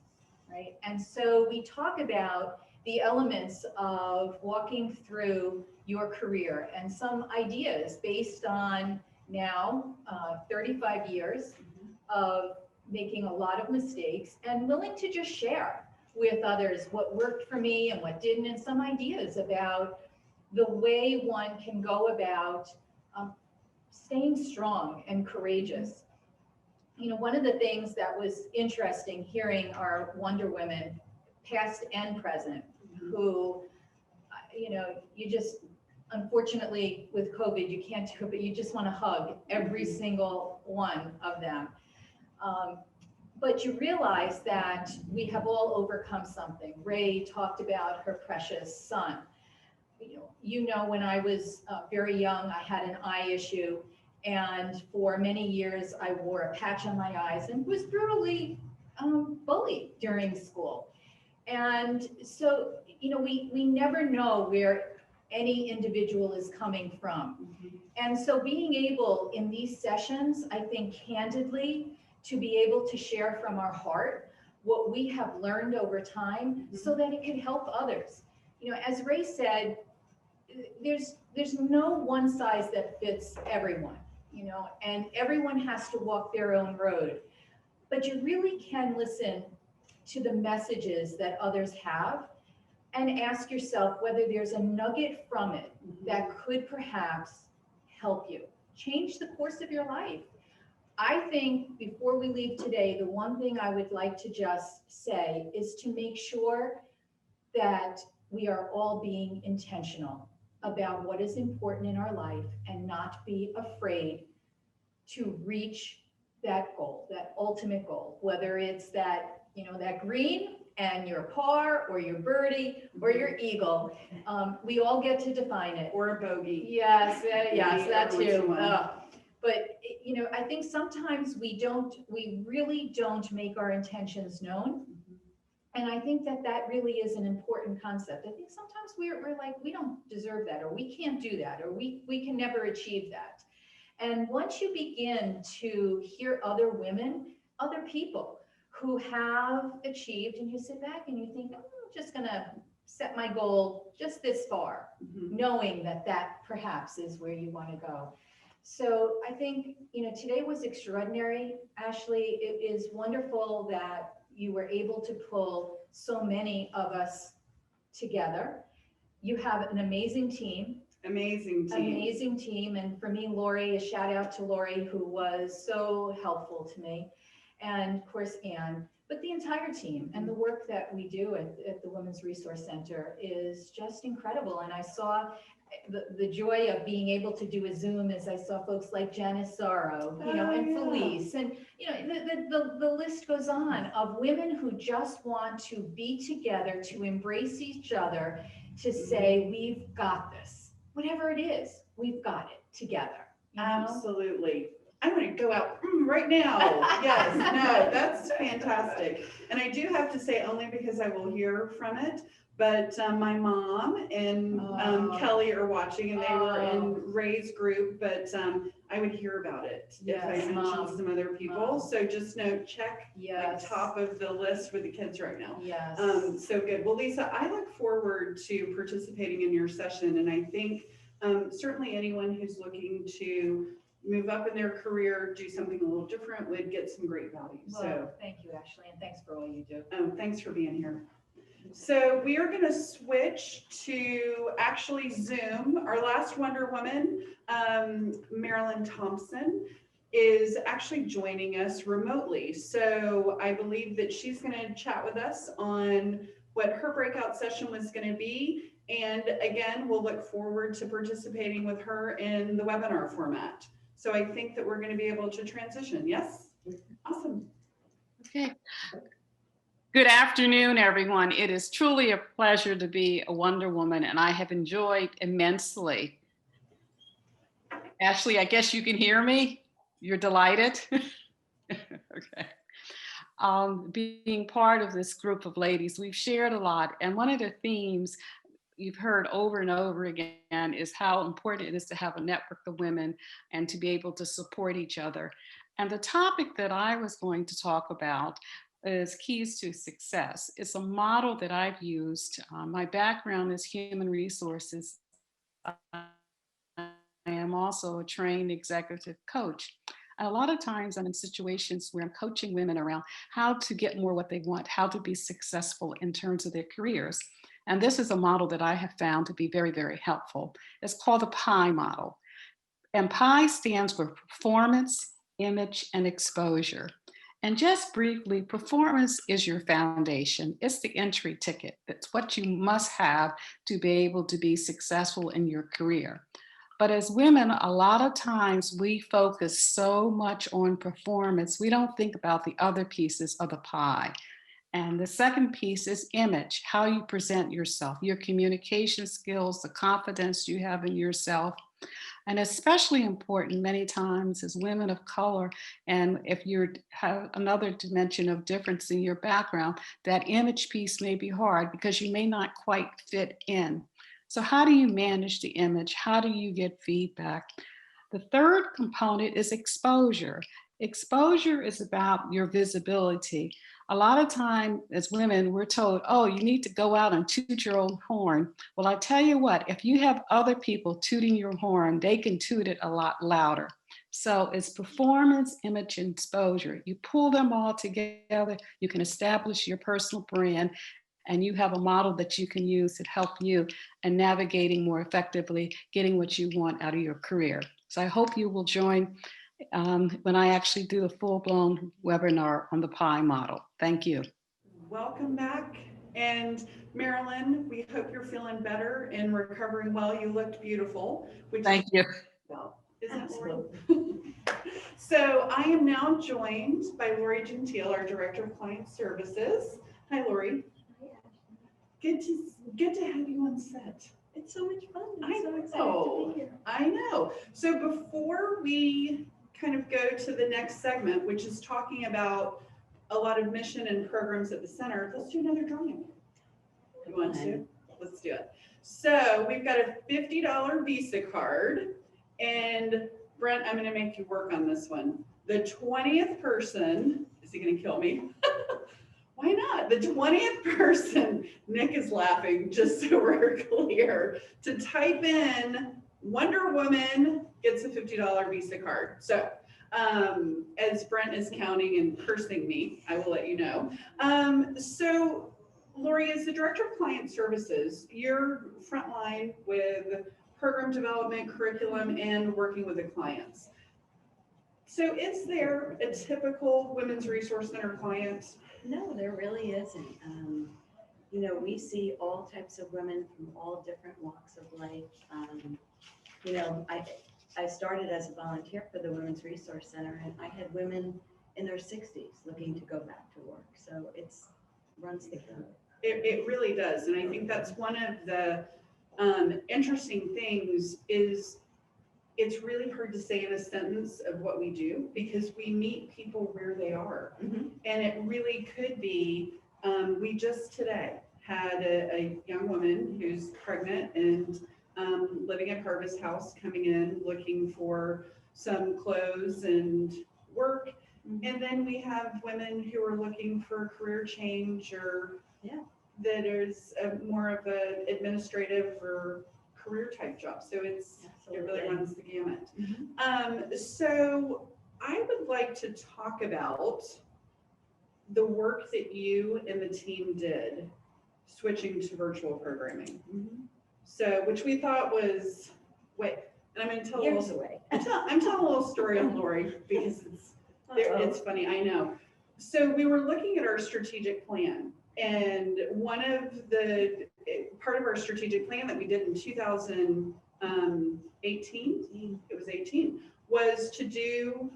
right? And so we talk about the elements of walking through your career and some ideas based on now 35 years of making a lot of mistakes and willing to just share with others what worked for me and what didn't, and some ideas about the way one can go about staying strong and courageous. You know, one of the things that was interesting hearing our Wonder Women, past and present, who, you know, you just, unfortunately with COVID, you can't do it, but you just want to hug every single one of them. But you realize that we have all overcome something. Ray talked about her precious son. You know, when I was very young, I had an eye issue, and for many years I wore a patch on my eyes and was brutally bullied during school. And so, you know, we never know where any individual is coming from. And so being able in these sessions, I think candidly, to be able to share from our heart what we have learned over time so that it can help others. You know, as Ray said, there's no one size that fits everyone, you know, and everyone has to walk their own road. But you really can listen to the messages that others have and ask yourself whether there's a nugget from it that could perhaps help you change the course of your life. I think before we leave today, the one thing I would like to just say is to make sure that we are all being intentional about what is important in our life and not be afraid to reach that goal, that ultimate goal, whether it's that, you know, that green and your par or your birdie or your eagle. We all get to define it. Or a bogey. Yes, yes, that too. But you know, I think sometimes we really don't make our intentions known. And I think that really is an important concept. I think sometimes we're like, we don't deserve that, or we can't do that, or we can never achieve that. And once you begin to hear other women, other people who have achieved, and you sit back and you think, oh, I'm just gonna set my goal just this far, knowing that perhaps is where you want to go. So I think, you know, today was extraordinary. Ashley, it is wonderful that you were able to pull so many of us together. You have an amazing team. Amazing team. Amazing team. And for me, Lori, a shout out to Lori, who was so helpful to me. And of course, Anne, but the entire team and the work that we do at the Women's Resource Center is just incredible. And I saw the joy of being able to do a Zoom as I saw folks like Janice Sorrow, you know, and Felice, and, you know, the list goes on of women who just want to be together, to embrace each other, to say, we've got this, whatever it is, we've got it together. You know? Absolutely. I want to go out right now. Yes, no, that's fantastic. And I do have to say, only because I will hear from it, but my mom and Kelly are watching, and they were in Ray's group, but I would hear about it if I mentioned some other people. So just note, check like top of the list for the kids right now. Yes. So good. Well, Lisa, I look forward to participating in your session, and I think certainly anyone who's looking to move up in their career, do something a little different, would get some great value. Well, So thank you, Ashley, and thanks for all you do. thanks for being here. So we are going to switch to actually Zoom. Our last Wonder Woman, Marilyn Thompson, is actually joining us remotely. So I believe that she's going to chat with us on what her breakout session was going to be. And again, we'll look forward to participating with her in the webinar format. So I think that we're going to be able to transition. Yes? Awesome. Okay. Good afternoon, everyone. It is truly a pleasure to be a Wonder Woman, and I have enjoyed immensely. Ashley, I guess you can hear me? You're delighted? Okay. Being part of this group of ladies, we've shared a lot, and one of the themes you've heard over and over again is how important it is to have a network of women and to be able to support each other. And the topic that I was going to talk about is keys to success. It's a model that I've used. My background is human resources. I am also a trained executive coach. And a lot of times I'm in situations where I'm coaching women around how to get more what they want, how to be successful in terms of their careers. And this is a model that I have found to be very, very helpful. It's called the PI model. And PI stands for performance, image, and exposure. And just briefly, performance is your foundation. It's the entry ticket. It's what you must have to be able to be successful in your career. But as women, a lot of times we focus so much on performance, we don't think about the other pieces of the pie. And the second piece is image, how you present yourself, your communication skills, the confidence you have in yourself. And especially important many times as women of color, and if you have another dimension of difference in your background, that image piece may be hard because you may not quite fit in. So how do you manage the image? How do you get feedback? The third component is exposure. Exposure is about your visibility. A lot of time as women, we're told, oh, you need to go out and toot your own horn. Well, I tell you what, if you have other people tooting your horn, they can toot it a lot louder. So it's performance, image, and exposure. You pull them all together, you can establish your personal brand, and you have a model that you can use to help you in navigating more effectively, getting what you want out of your career. So I hope you will join when I actually do a full-blown webinar on the PI model. Thank you. Welcome back. And Marilyn, we hope you're feeling better and recovering well. You looked beautiful. Thank you. Well, isn't it? So I am now joined by Lori Gentile, our Director of Client Services. Hi, Lori. Good to have you on set. It's so much fun. I'm so excited to be here. I know. So before we kind of go to the next segment, which is talking about a lot of mission and programs at the center, let's do another drawing. You want to? Let's do it. So we've got a $50 Visa card, and Brent, I'm going to make you work on this one. The 20th person, is he going to kill me? Why not? The 20th person, Nick is laughing just so we're clear, to type in Wonder Woman gets a $50 Visa card. So as Brent is counting and cursing me, I will let you know. So Lori, as the Director of Client Services, you're frontline with program development, curriculum, and working with the clients. So is there a typical Women's Resource Center client? No, there really isn't. You know, we see all types of women from all different walks of life. You know, I started as a volunteer for the Women's Resource Center, and I had women in their 60s looking to go back to work. So it's runs the gamut. It really does. And I think that's one of the interesting things is it's really hard to say in a sentence of what we do because we meet people where they are. And it really could be, we just today had a young woman who's pregnant and living at Harvest House, coming in looking for some clothes and work. And then we have women who are looking for a career change, or that is more of an administrative or career type job. So it really runs the gamut. So I would like to talk about the work that you and the team did switching to virtual programming. So, which we thought was, and I'm going to tell Years away. I'm telling a little story on Lori because it's funny, I know. So we were looking at our strategic plan, and one of the part of our strategic plan that we did in 2018, it was 18, was to do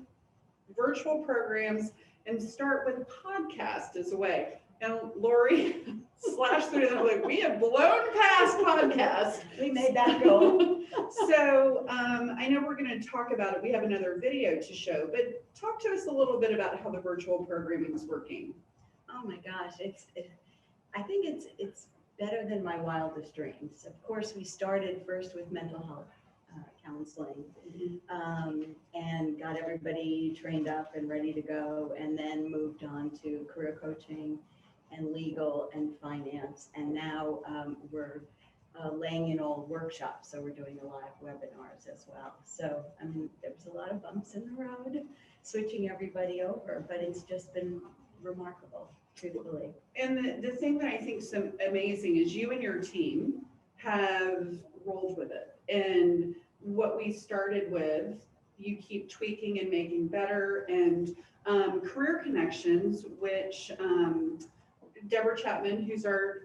virtual programs and start with podcast as a way. And Lori slashed through them like, we have blown past podcast. We made that goal. So I know we're going to talk about it. We have another video to show, but talk to us a little bit about how the virtual programming is working. Oh my gosh, I think it's better than my wildest dreams. Of course, we started first with mental health counseling and got everybody trained up and ready to go, and then moved on to career coaching and legal and finance. And now we're laying in all workshops. So we're doing a lot of webinars as well. So, I mean, there was a lot of bumps in the road switching everybody over, but it's just been remarkable, truthfully. And the thing that I think is amazing is you and your team have rolled with it. And what we started with, you keep tweaking and making better. And Career Connections, which Deborah Chapman, who's our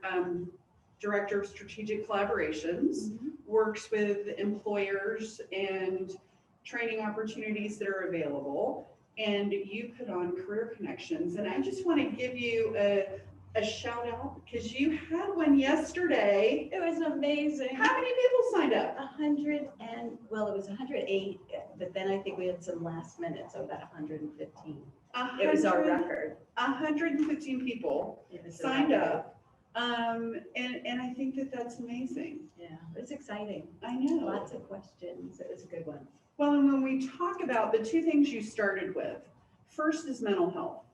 Director of Strategic Collaborations, works with employers and training opportunities that are available. And you put on Career Connections. And I just want to give you a shout out because you had one yesterday. It was amazing. How many people signed up? 100 and, well, it was 108, but then I think we had some last minute, so about 115. It was our record. 115 people signed up. And I think that that's amazing. Yeah, it was exciting. I know. Lots of questions. It was a good one. Well, and when we talk about the two things you started with, first is mental health.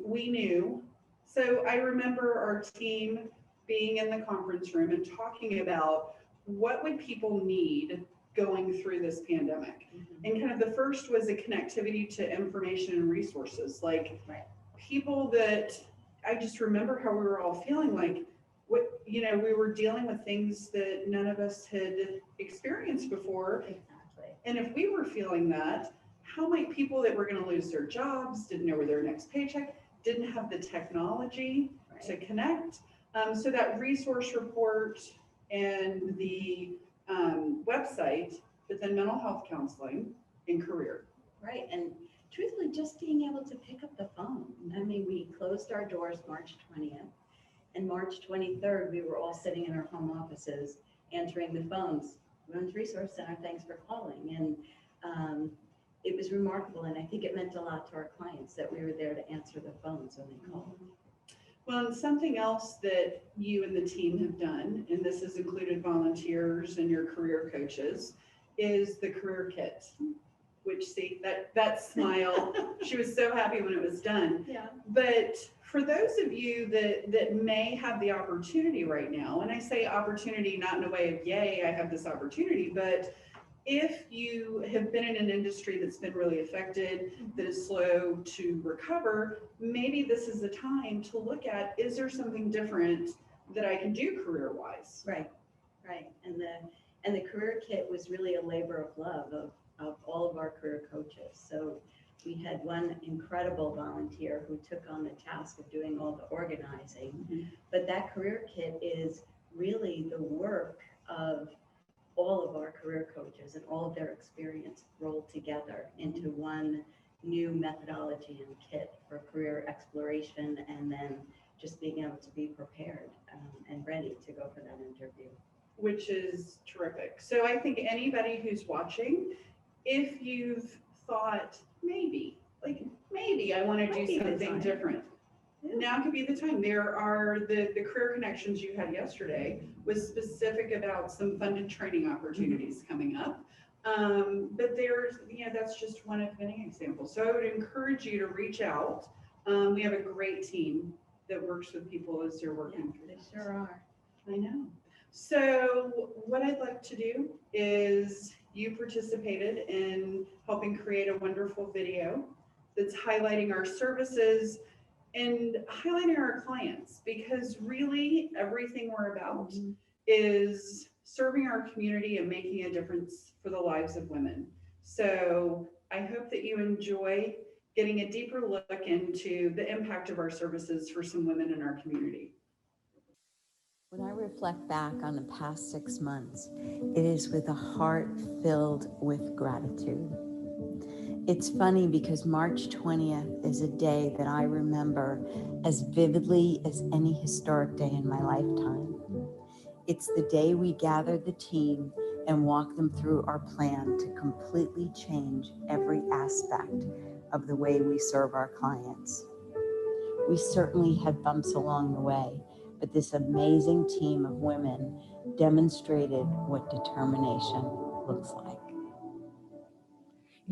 We knew. So I remember our team being in the conference room and talking about what would people need going through this pandemic. And kind of the first was a connectivity to information and resources, like people that I just remember how we were all feeling like, we were dealing with things that none of us had experienced before. And if we were feeling that, how might people that were going to lose their jobs, didn't know where their next paycheck, didn't have the technology to connect. So that resource report and the website, but then mental health counseling and career. Right, and truthfully, just being able to pick up the phone. I mean, we closed our doors March 20th, and March 23rd, we were all sitting in our home offices answering the phones. Women's Resource Center, thanks for calling. And it was remarkable, and I think it meant a lot to our clients that we were there to answer the phones when they called. Well, and something else that you and the team have done, and this has included volunteers and your career coaches, is the career kit, which that smile, she was so happy when it was done. Yeah. But for those of you that may have the opportunity right now, and I say opportunity not in a way of, yay, I have this opportunity, but if you have been in an industry that's been really affected, that is slow to recover, maybe this is the time to look at, is there something different that I can do career-wise? Right. And the career kit was really a labor of love of all of our career coaches. So we had one incredible volunteer who took on the task of doing all the organizing, but that career kit is really the work of all of our career coaches and all of their experience rolled together into one new methodology and kit for career exploration, and then just being able to be prepared and ready to go for that interview. which is terrific. So I think anybody who's watching, if you've thought maybe I want to do something different, now could be the time. There are the career connections you had yesterday was specific about some funded training opportunities coming up. But there's, that's just one of many examples. So I would encourage you to reach out. We have a great team that works with people as they're working through this. They sure are. I know. So what I'd like to do is you participated in helping create a wonderful video that's highlighting our services and highlighting our clients, because really everything we're about is serving our community and making a difference for the lives of women. So I hope that you enjoy getting a deeper look into the impact of our services for some women in our community. When I reflect back on the past 6 months, it is with a heart filled with gratitude. It's funny because March 20th is a day that I remember as vividly as any historic day in my lifetime. It's the day we gathered the team and walked them through our plan to completely change every aspect of the way we serve our clients. We certainly had bumps along the way, but this amazing team of women demonstrated what determination looks like.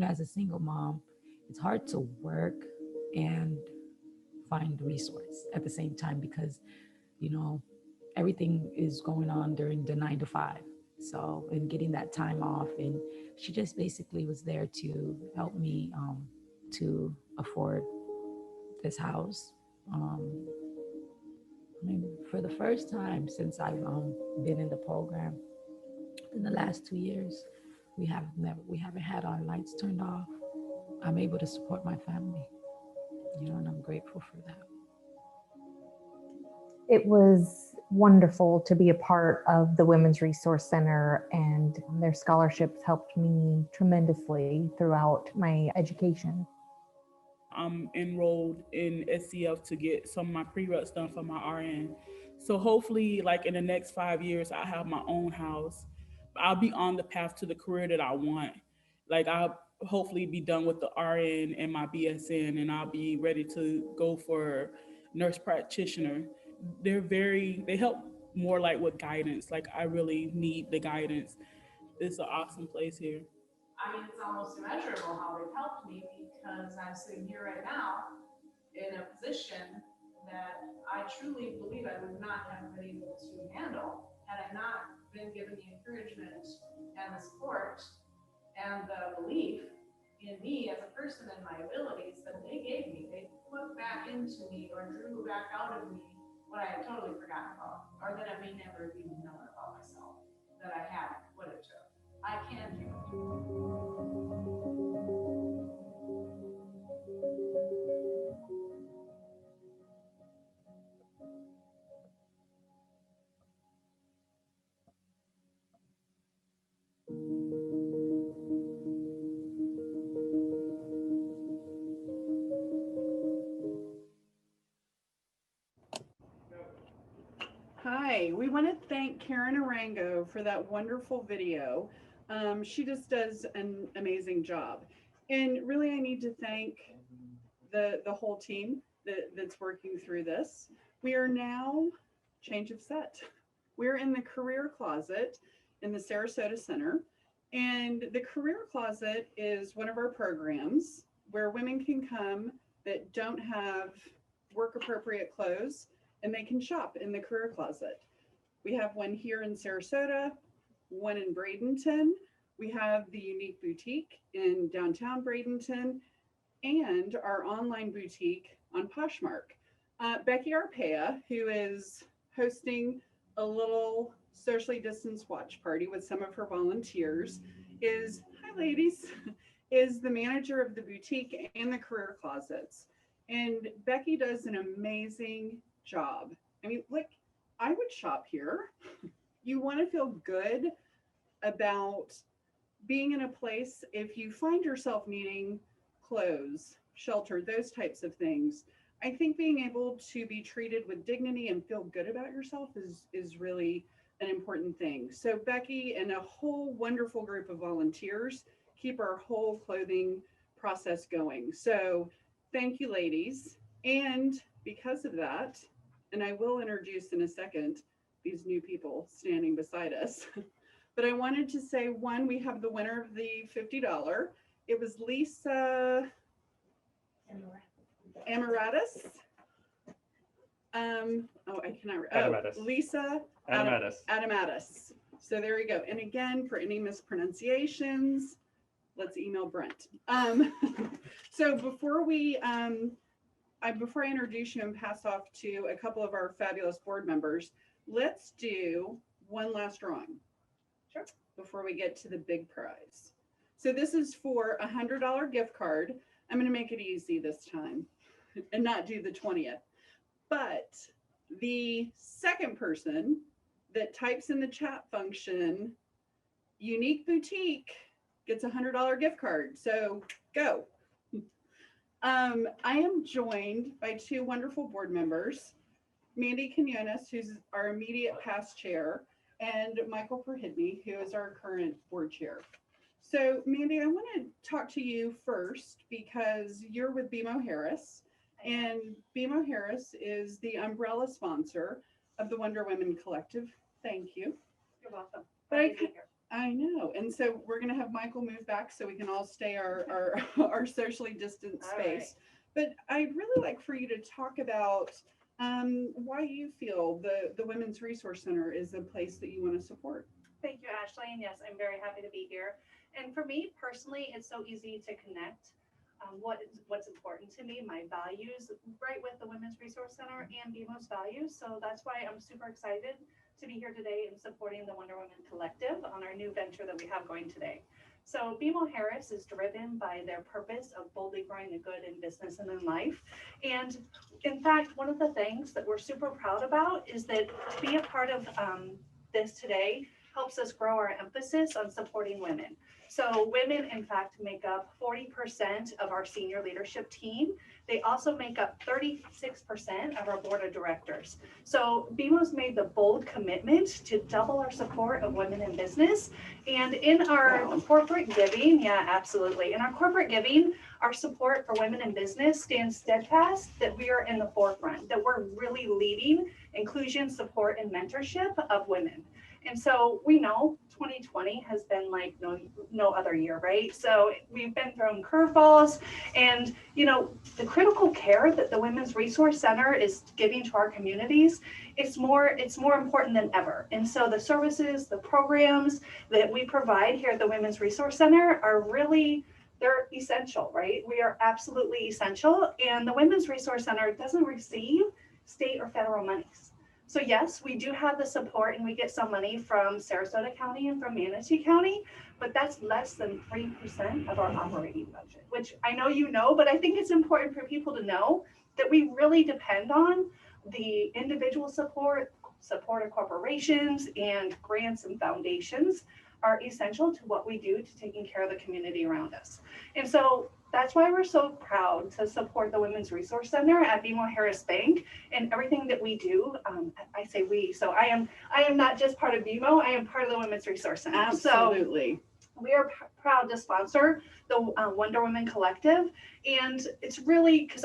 As a single mom, it's hard to work and find resource at the same time because, everything is going on during the 9 to 5. So, and getting that time off, and she just basically was there to help me to afford this house. For the first time since I've been in the program in the last 2 years, we haven't had our lights turned off. I'm able to support my family, and I'm grateful for that. It was wonderful to be a part of the Women's Resource Center, and their scholarships helped me tremendously throughout my education. I'm enrolled in SCF to get some of my pre-reqs done for my RN. So hopefully, like in the next 5 years, I have my own house. I'll be on the path to the career that I want. Like I'll hopefully be done with the RN and my BSN, and I'll be ready to go for nurse practitioner. They help more like with guidance. Like I really need the guidance. It's an awesome place here. I mean, it's almost immeasurable how they've helped me, because I'm sitting here right now in a position that I truly believe I would not have been able to handle had I not been given the encouragement and the support and the belief in me as a person and my abilities that they gave me. They put back into me or drew back out of me what I had totally forgotten about, or that I may never have even known about myself, that I had what it took. I can do Hi, we want to thank Karen Arango for that wonderful video. She just does an amazing job. And really, I need to thank the whole team that's working through this. We are now, change of set. We're in the Career Closet in the Sarasota Center. And the Career Closet is one of our programs where women can come that don't have work appropriate clothes, and they can shop in the Career Closet. We have one here in Sarasota, one in Bradenton. We have the Unique Boutique in downtown Bradenton, and our online boutique on Poshmark. Becky Arpaia, who is hosting a little socially distanced watch party with some of her volunteers, is, hi ladies, is the manager of the boutique and the Career Closets. And Becky does an amazing job. I mean, like, I would shop here. You want to feel good about being in a place, if you find yourself needing clothes, shelter, those types of things. I think being able to be treated with dignity and feel good about yourself is really an important thing. So Becky and a whole wonderful group of volunteers keep our whole clothing process going. So thank you, ladies. And because of that, and I will introduce in a second these new people standing beside us. But I wanted to say, one, we have the winner of the $50. It was Lisa Amaratus. I cannot. Adamatis. Lisa Adamatis. So there you go. And again, for any mispronunciations, let's email Brent. So before before I introduce you and pass off to a couple of our fabulous board members, let's do one last drawing. Sure. Before we get to the big prize. So this is for a $100 gift card. I'm going to make it easy this time and not do the 20th. But the second person that types in the chat function, Unique Boutique, gets a $100 gift card. So go. I am joined by two wonderful board members, Mandy Quinones, who's our immediate past chair, and Michael Perhidney, who is our current board chair. So Mandy, I want to talk to you first because you're with BMO Harris, and BMO Harris is the umbrella sponsor of the Wonder Women Collective. Thank you. You're welcome. But I know. And so we're going to have Michael move back so we can all stay our socially distant space. But I'd really like for you to talk about why you feel the Women's Resource Center is a place that you want to support. Thank you, Ashley. And yes, I'm very happy to be here. And for me personally, it's so easy to connect what's important to me, my values, right with the Women's Resource Center and BMO's values. So that's why I'm super excited to be here today and supporting the Wonder Women Collective on our new venture that we have going today. So BMO Harris is driven by their purpose of boldly growing the good in business and in life. And in fact, one of the things that we're super proud about is that to be a part of this today helps us grow our emphasis on supporting women. So women, in fact, make up 40% of our senior leadership team. They also make up 36% of our board of directors. So BMO's made the bold commitment to double our support of women in business. And in our corporate giving, yeah, absolutely. In our corporate giving, our support for women in business stands steadfast that we are in the forefront, that we're really leading inclusion, support, and mentorship of women. And so we know 2020 has been like no other year, right? So we've been thrown curveballs, and the critical care that the Women's Resource Center is giving to our communities, it's more important than ever. And so the services, the programs that we provide here at the Women's Resource Center are really, they're essential, right? We are absolutely essential. And the Women's Resource Center doesn't receive state or federal monies. So yes, we do have the support and we get some money from Sarasota County and from Manatee County, but that's less than 3% of our operating budget, which I know you know, but I think it's important for people to know that we really depend on the individual support of corporations, and grants and foundations are essential to what we do to taking care of the community around us. And so that's why we're so proud to support the Women's Resource Center at BMO Harris Bank and everything that we do. I say we, so I am not just part of BMO, I am part of the Women's Resource Center. Absolutely. So we are proud to sponsor the Wonder Women Collective. And it's really because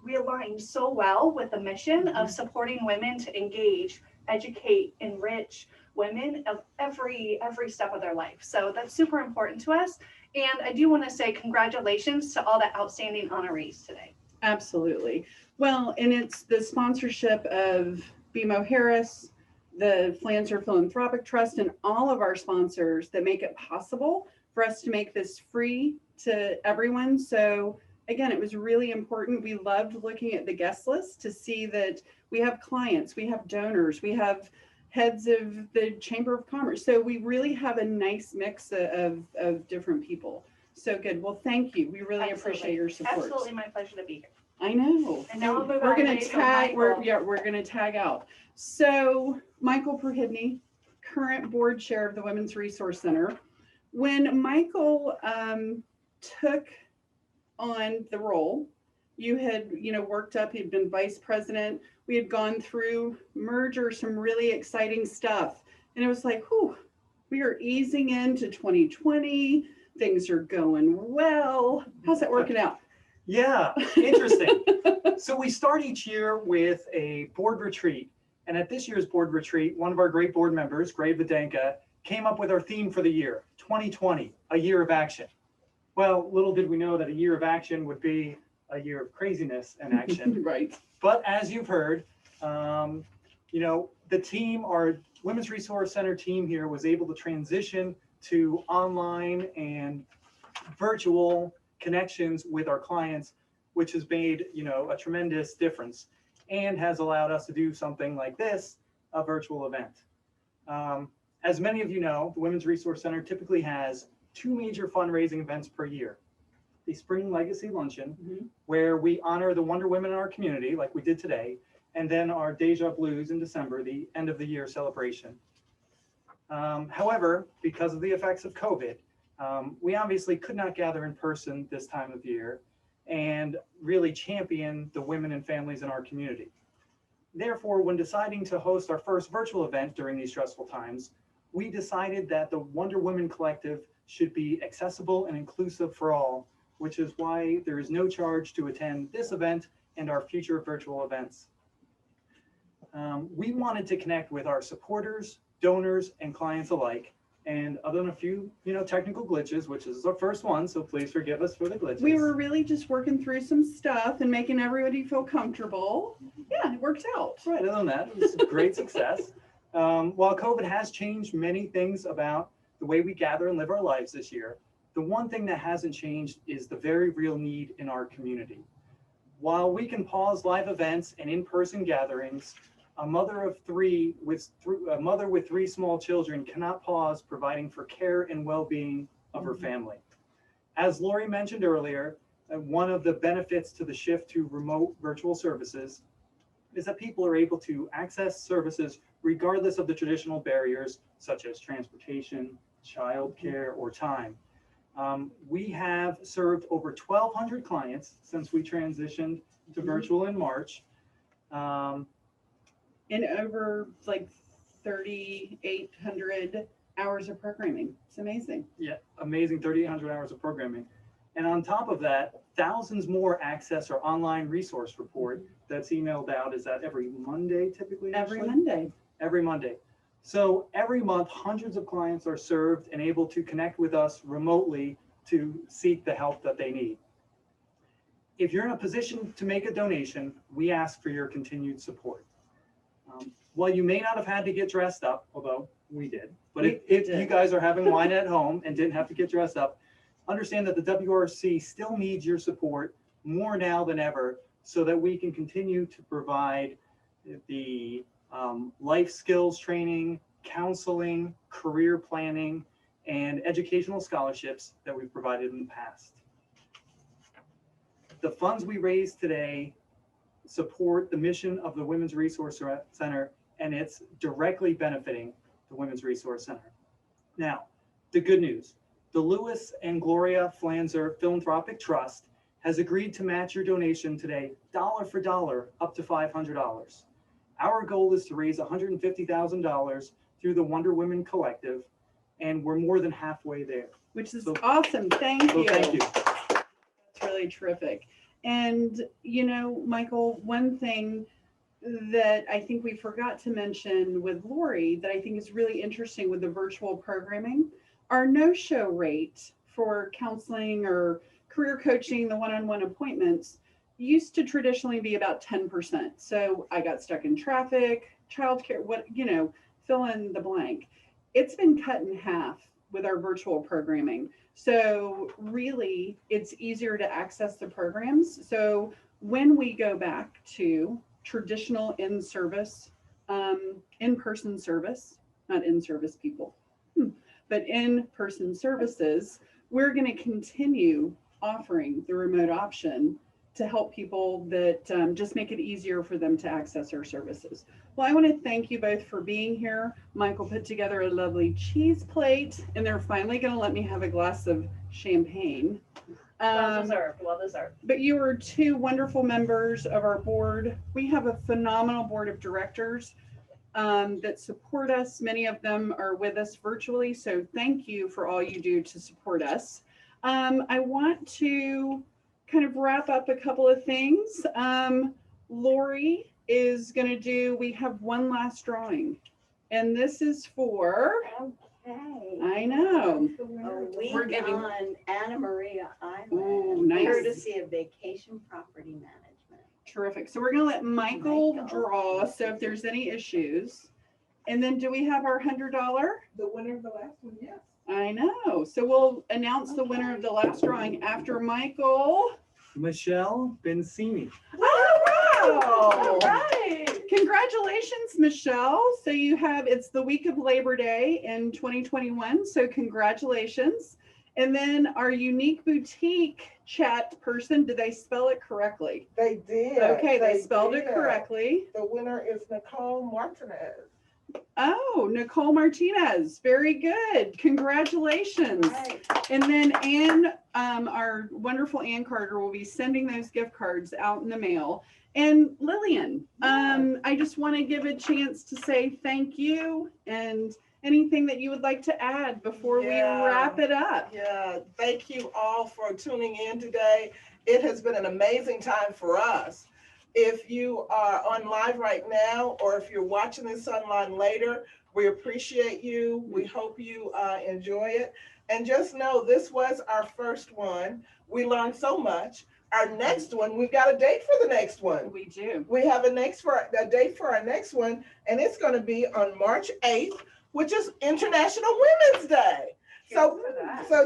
we align so well with the mission of supporting women to engage, educate, enrich women of every step of their life. So that's super important to us. And I do want to say congratulations to all the outstanding honorees today. Absolutely. Well, and it's the sponsorship of BMO Harris, the Flanzer Philanthropic Trust, and all of our sponsors that make it possible for us to make this free to everyone. So again, it was really important. We loved looking at the guest list to see that we have clients, we have donors, we have heads of the Chamber of Commerce. So we really have a nice mix of different people. So good. Well, thank you. We really appreciate your support. Absolutely, my pleasure to be here. I know. And now we're going to tag. We're going to tag out. So Michael Perhidney, current board chair of the Women's Resource Center. When Michael took on the role, you had worked up. You'd been vice president. We had gone through merger, some really exciting stuff. And it was like, whew, we are easing into 2020. Things are going well. How's that working out? Yeah, interesting. So we start each year with a board retreat. And at this year's board retreat, one of our great board members, Greg Videnka, came up with our theme for the year, 2020, a year of action. Well, little did we know that a year of action would be a year of craziness and action. Right. But as you've heard, you know, the team, our Women's Resource Center team here was able to transition to online and virtual connections with our clients, which has made, you know, a tremendous difference and has allowed us to do something like this, a virtual event. As many of you know, the Women's Resource Center typically has 2 major fundraising events per year. The Spring Legacy Luncheon, where we honor the Wonder Women in our community, like we did today, and then our Deja Blues in December, the end of the year celebration. However, because of the effects of COVID, we obviously could not gather in person this time of year and really champion the women and families in our community. Therefore, when deciding to host our first virtual event during these stressful times, we decided that the Wonder Women Collective should be accessible and inclusive for all, which is why there is no charge to attend this event and our future virtual events. We wanted to connect with our supporters, donors, and clients alike. And other than a few, you know, technical glitches, which is our first one, so please forgive us for the glitches. We were really just working through some stuff and making everybody feel comfortable. Yeah, it worked out. Right, other than that, it was a great success. While COVID has changed many things about the way we gather and live our lives this year, the one thing that hasn't changed is the very real need in our community. While we can pause live events and in-person gatherings, a mother with 3 small children cannot pause providing for care and well-being of her family. As Lori mentioned earlier, one of the benefits to the shift to remote virtual services is that people are able to access services regardless of the traditional barriers such as transportation, childcare, or time. We have served over 1,200 clients since we transitioned to virtual in March. And over like 3,800 hours of programming. It's amazing. Yeah, amazing 3,800 hours of programming. And on top of that, thousands more access our online resource report that's emailed out. Is that every Monday typically? Every Monday. Every Monday. So every month, hundreds of clients are served and able to connect with us remotely to seek the help that they need. If you're in a position to make a donation, we ask for your continued support. While you may not have had to get dressed up, although we did, but if you guys are having wine at home and didn't have to get dressed up, understand that the WRC still needs your support more now than ever so that we can continue to provide the life skills training, counseling, career planning, and educational scholarships that we've provided in the past. The funds we raise today support the mission of the Women's Resource Center, and it's directly benefiting the Women's Resource Center. Now, the good news, the Lewis and Gloria Flanzer Philanthropic Trust has agreed to match your donation today, dollar for dollar, up to $500. Our goal is to raise $150,000 through the Wonder Women Collective, and we're more than halfway there. Which is awesome. Thank you. Thank you. That's really terrific. And, you know, Michael, one thing that I think we forgot to mention with Lori that I think is really interesting with the virtual programming, our no-show rate for counseling or career coaching, the one-on-one appointments, used to traditionally be about 10%. So I got stuck in traffic, childcare, fill in the blank. It's been cut in half with our virtual programming. So really, it's easier to access the programs. So when we go back to traditional in-service, in-person service, not in-service people, but in-person services, we're going to continue offering the remote option to help people that just make it easier for them to access our services. Well, I want to thank you both for being here. Michael put together a lovely cheese plate, and they're finally going to let me have a glass of champagne. Well deserved, well deserved. But you are 2 wonderful members of our board. We have a phenomenal board of directors. that support us. Many of them are with us virtually, so thank you for all you do to support us. I want to kind of wrap up a couple of things. Lori is going to do, we have one last drawing, and this is for, Okay. I know. A week We're giving, on Anna Maria Island. oh, nice. Courtesy of Vacation Property Management. Terrific. So we're going to let Michael draw, so if there's any issues. And then do we have our $100? The winner of the last one, yes. I know. So we'll announce the winner of the last drawing after Michael. Michelle Bensini. Oh, wow. All right. Congratulations, Michelle. So you have, it's the week of Labor Day in 2021. So congratulations. And then our unique boutique chat person, did they spell it correctly? They did. Okay, they spelled it correctly. The winner is Nicole Martinez. Oh, Nicole Martinez. Very good. Congratulations. Right. And then Ann, our wonderful Ann Carter, will be sending those gift cards out in the mail. And Lillian, I just want to give a chance to say thank you and anything that you would like to add before we wrap it up. Yeah, thank you all for tuning in today. It has been an amazing time for us. If you are on live right now, or if you're watching this online later, we appreciate you. We hope you enjoy it. And just know this was our first one. We learned so much. Our next one, we've got a date for the next one. We do. We have a date for our next one, and it's going to be on March 8th, which is International Women's Day. So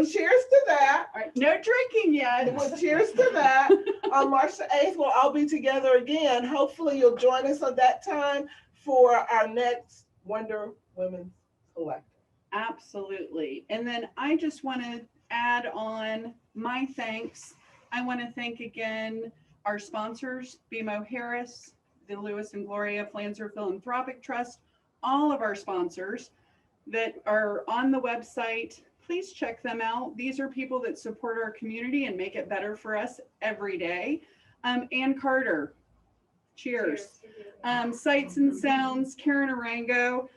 cheers to that. All right, no drinking yet. Well, cheers to that. On March the 8th, we'll all be together again. Hopefully you'll join us at that time for our next Wonder Women's Collective. Absolutely. And then I just want to add on my thanks. I want to thank again our sponsors, BMO Harris, the Lewis and Gloria Flanzer Philanthropic Trust, all of our sponsors that are on the website. Please check them out. These are people that support our community and make it better for us every day. Ann Carter, cheers. Sights and Sounds, Karen Arango.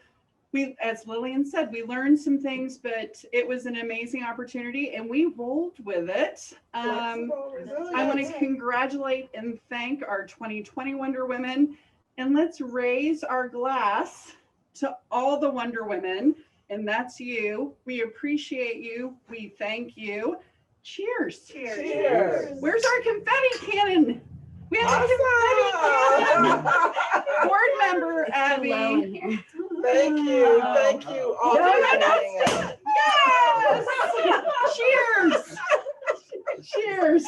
We, as Lillian said, we learned some things, but it was an amazing opportunity and we rolled with it. I want to congratulate and thank our 2020 Wonder Women, and let's raise our glass to all the Wonder Women, and that's you. We appreciate you. We thank you. Cheers. Cheers. Cheers. Where's our confetti cannon? We have a confetti cannon. Board member Abby. Thank you. Thank you all. Yes. Cheers. Cheers.